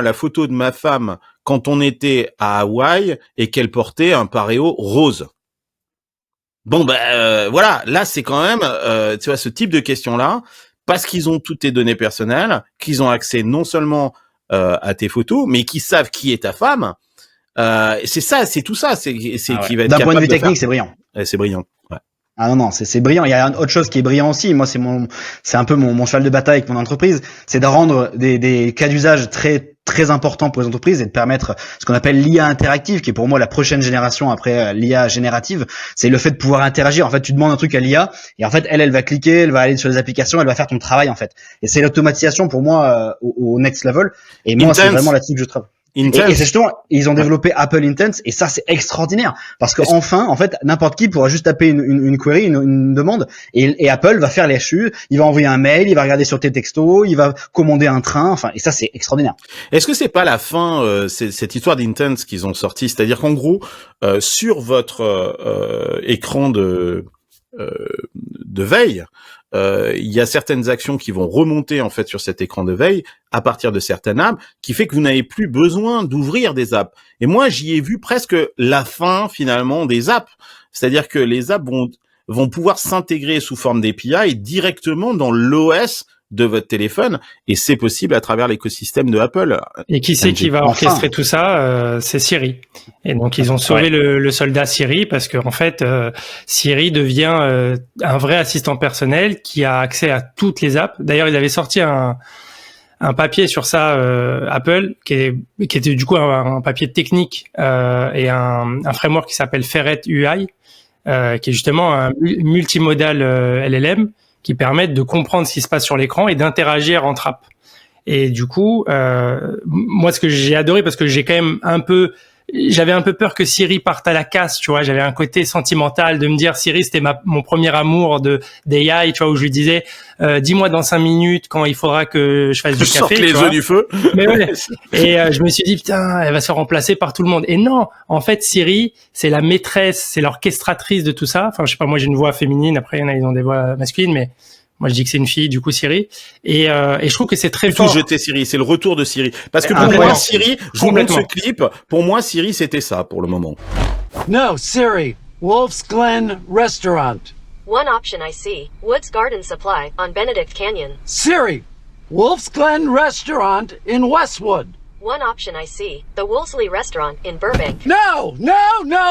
la photo de ma femme quand on était à Hawaï et qu'elle portait un pareo rose. Bon, voilà, là, c'est quand même, tu vois, ce type de questions-là, parce qu'ils ont toutes tes données personnelles, qu'ils ont accès non seulement à tes photos, mais qu'ils savent qui est ta femme. C'est tout ça, qui va être d'un point de vue technique, c'est brillant. C'est brillant. Ouais. Ah non, c'est brillant. Il y a autre chose qui est brillant aussi. Moi, c'est un peu mon cheval de bataille avec mon entreprise. C'est de rendre des cas d'usage très très important pour les entreprises et de permettre ce qu'on appelle l'IA interactive, qui est pour moi la prochaine génération après l'IA générative. C'est le fait de pouvoir interagir. En fait, tu demandes un truc à l'IA et en fait, elle va cliquer, elle va aller sur les applications, elle va faire ton travail en fait. Et c'est l'automatisation pour moi au next level. Et moi, c'est vraiment là-dessus que je travaille. Et c'est justement, ils ont développé Apple Intense, et ça c'est extraordinaire parce que enfin, en fait, n'importe qui pourra juste taper une query, une demande, et Apple va faire les HU, il va envoyer un mail, il va regarder sur tes textos, il va commander un train, enfin, et ça c'est extraordinaire. Est-ce que c'est pas la fin, cette histoire d'Intense qu'ils ont sorti, c'est-à-dire qu'en gros, sur votre écran de veille, il y a certaines actions qui vont remonter en fait sur cet écran de veille à partir de certaines apps, qui fait que vous n'avez plus besoin d'ouvrir des apps. Et moi, j'y ai vu presque la fin finalement des apps, c'est-à-dire que les apps vont pouvoir s'intégrer sous forme d'API directement dans l'OS de votre téléphone, et c'est possible à travers l'écosystème de Apple. Et qui c'est qui va orchestrer tout ça? C'est Siri. Et donc ils ont sauvé le soldat Siri, parce que en fait Siri devient un vrai assistant personnel qui a accès à toutes les apps. D'ailleurs, ils avaient sorti un papier sur ça, Apple, qui était du coup un papier technique et un framework qui s'appelle Ferret UI, qui est justement un multimodal LLM qui permettent de comprendre ce qui se passe sur l'écran et d'interagir entre apps. Et du coup, moi, ce que j'ai adoré, parce que j'avais un peu peur que Siri parte à la casse, tu vois. J'avais un côté sentimental de me dire, Siri, c'était mon premier amour d'AI, tu vois, où je lui disais, dis-moi dans 5 minutes quand il faudra que je fasse du café. Sorte les œufs du feu. Mais ouais. Et je me suis dit, putain, elle va se remplacer par tout le monde. Et non, en fait, Siri, c'est la maîtresse, c'est l'orchestratrice de tout ça. Enfin, je sais pas, moi j'ai une voix féminine, après il y en a, ils ont des voix masculines, mais moi je dis que c'est une fille, du coup Siri. Et je trouve que c'est très fort. Tout jeter Siri, c'est le retour de Siri. Parce que pour moi, Siri, je vous montre ce clip, pour moi Siri c'était ça pour le moment. No, Siri, Wolf's Glen Restaurant. One option I see, Woods Garden Supply on Benedict Canyon. Siri, Wolf's Glen Restaurant in Westwood. One option I see, the Wolseley Restaurant in Burbank. No,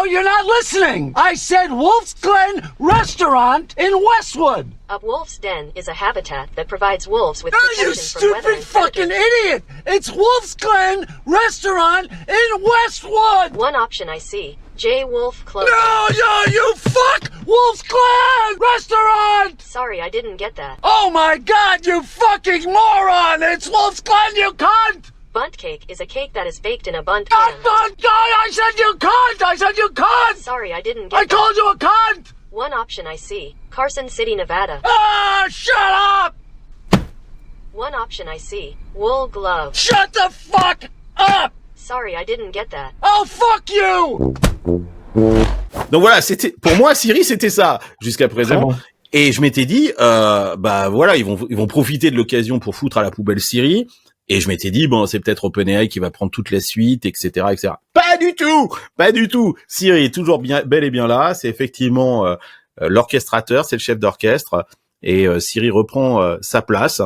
you're not listening. I said Wolf's Glen Restaurant in Westwood. A wolf's den is a habitat that provides wolves with no, protection from weather and stupid fucking idiot! It's Wolf's Glen Restaurant in Westwood! One option I see, J. Wolf Clothing. No, you fuck! Wolf's Glen Restaurant! Sorry, I didn't get that. Oh my god, you fucking moron! It's Wolf's Glen, you cunt! Bunt cake is a cake that is baked in a bunt pan. Not bunt guy! I said you cunt! I said you cunt! Sorry, I didn't get I called you a cunt! One option I see, Carson City, Nevada. Ah, shut up! One option I see, wool glove. Shut the fuck up! Sorry, I didn't get that. Oh, fuck you! Donc voilà, pour moi Siri c'était ça jusqu'à présent. Bon. Et je m'étais dit, voilà, ils vont profiter de l'occasion pour foutre à la poubelle Siri Et je m'étais dit, bon, c'est peut-être OpenAI qui va prendre toute la suite, etc., etc. Pas du tout. Siri est toujours bel et bien là. C'est effectivement l'orchestrateur, c'est le chef d'orchestre. Et Siri reprend sa place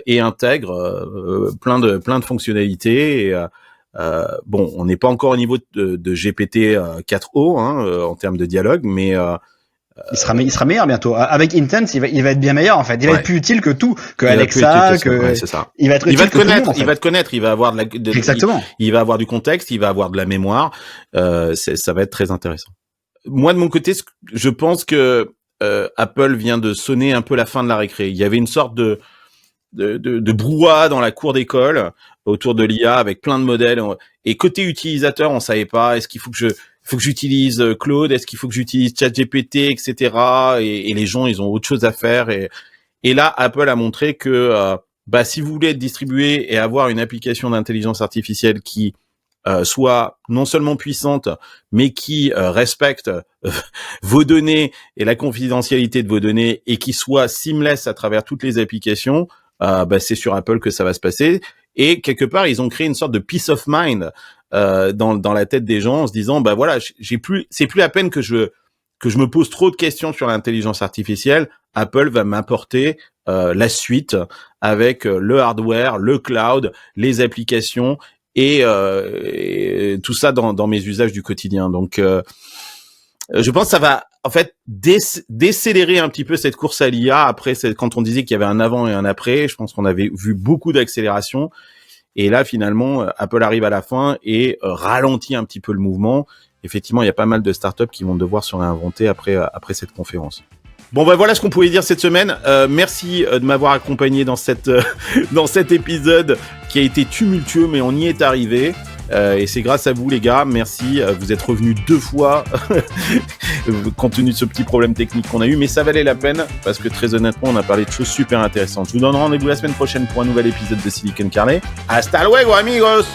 et intègre plein de fonctionnalités. Et, bon, on n'est pas encore au niveau de GPT 4o en termes de dialogue, mais il sera meilleur bientôt. Avec Intense, il va être bien meilleur en fait. Il va être plus utile que Alexa, c'est ça. Il va te connaître, il va avoir exactement. Il va avoir du contexte, il va avoir de la mémoire. Ça va être très intéressant. Moi de mon côté, je pense que Apple vient de sonner un peu la fin de la récré. Il y avait une sorte de brouhaha dans la cour d'école autour de l'IA avec plein de modèles. Et côté utilisateur, on savait pas, est-ce qu'il faut que j'utilise Claude, est-ce qu'il faut que j'utilise ChatGPT, etc. Et les gens, ils ont autre chose à faire. Et là, Apple a montré que si vous voulez être distribué et avoir une application d'intelligence artificielle qui soit non seulement puissante, mais qui respecte vos données et la confidentialité de vos données et qui soit seamless à travers toutes les applications, c'est sur Apple que ça va se passer. Et quelque part, ils ont créé une sorte de peace of mind dans la tête des gens en se disant, voilà, c'est plus la peine que je me pose trop de questions sur l'intelligence artificielle. Apple va m'apporter la suite avec le hardware, le cloud, les applications et tout ça dans mes usages du quotidien. Donc, je pense que ça va en fait décélérer un petit peu cette course à l'IA. Après, quand on disait qu'il y avait un avant et un après, je pense qu'on avait vu beaucoup d'accélération. Et là, finalement, Apple arrive à la fin et ralentit un petit peu le mouvement. Effectivement, il y a pas mal de startups qui vont devoir se réinventer après cette conférence. Bon, voilà ce qu'on pouvait dire cette semaine. Merci de m'avoir accompagné dans cet épisode qui a été tumultueux, mais on y est arrivé. Et c'est grâce à vous, les gars. Merci. Vous êtes revenus 2 fois compte tenu de ce petit problème technique qu'on a eu, mais ça valait la peine parce que très honnêtement, on a parlé de choses super intéressantes. Je vous donne rendez-vous la semaine prochaine pour un nouvel épisode de Silicon Carnet. Hasta luego, amigos!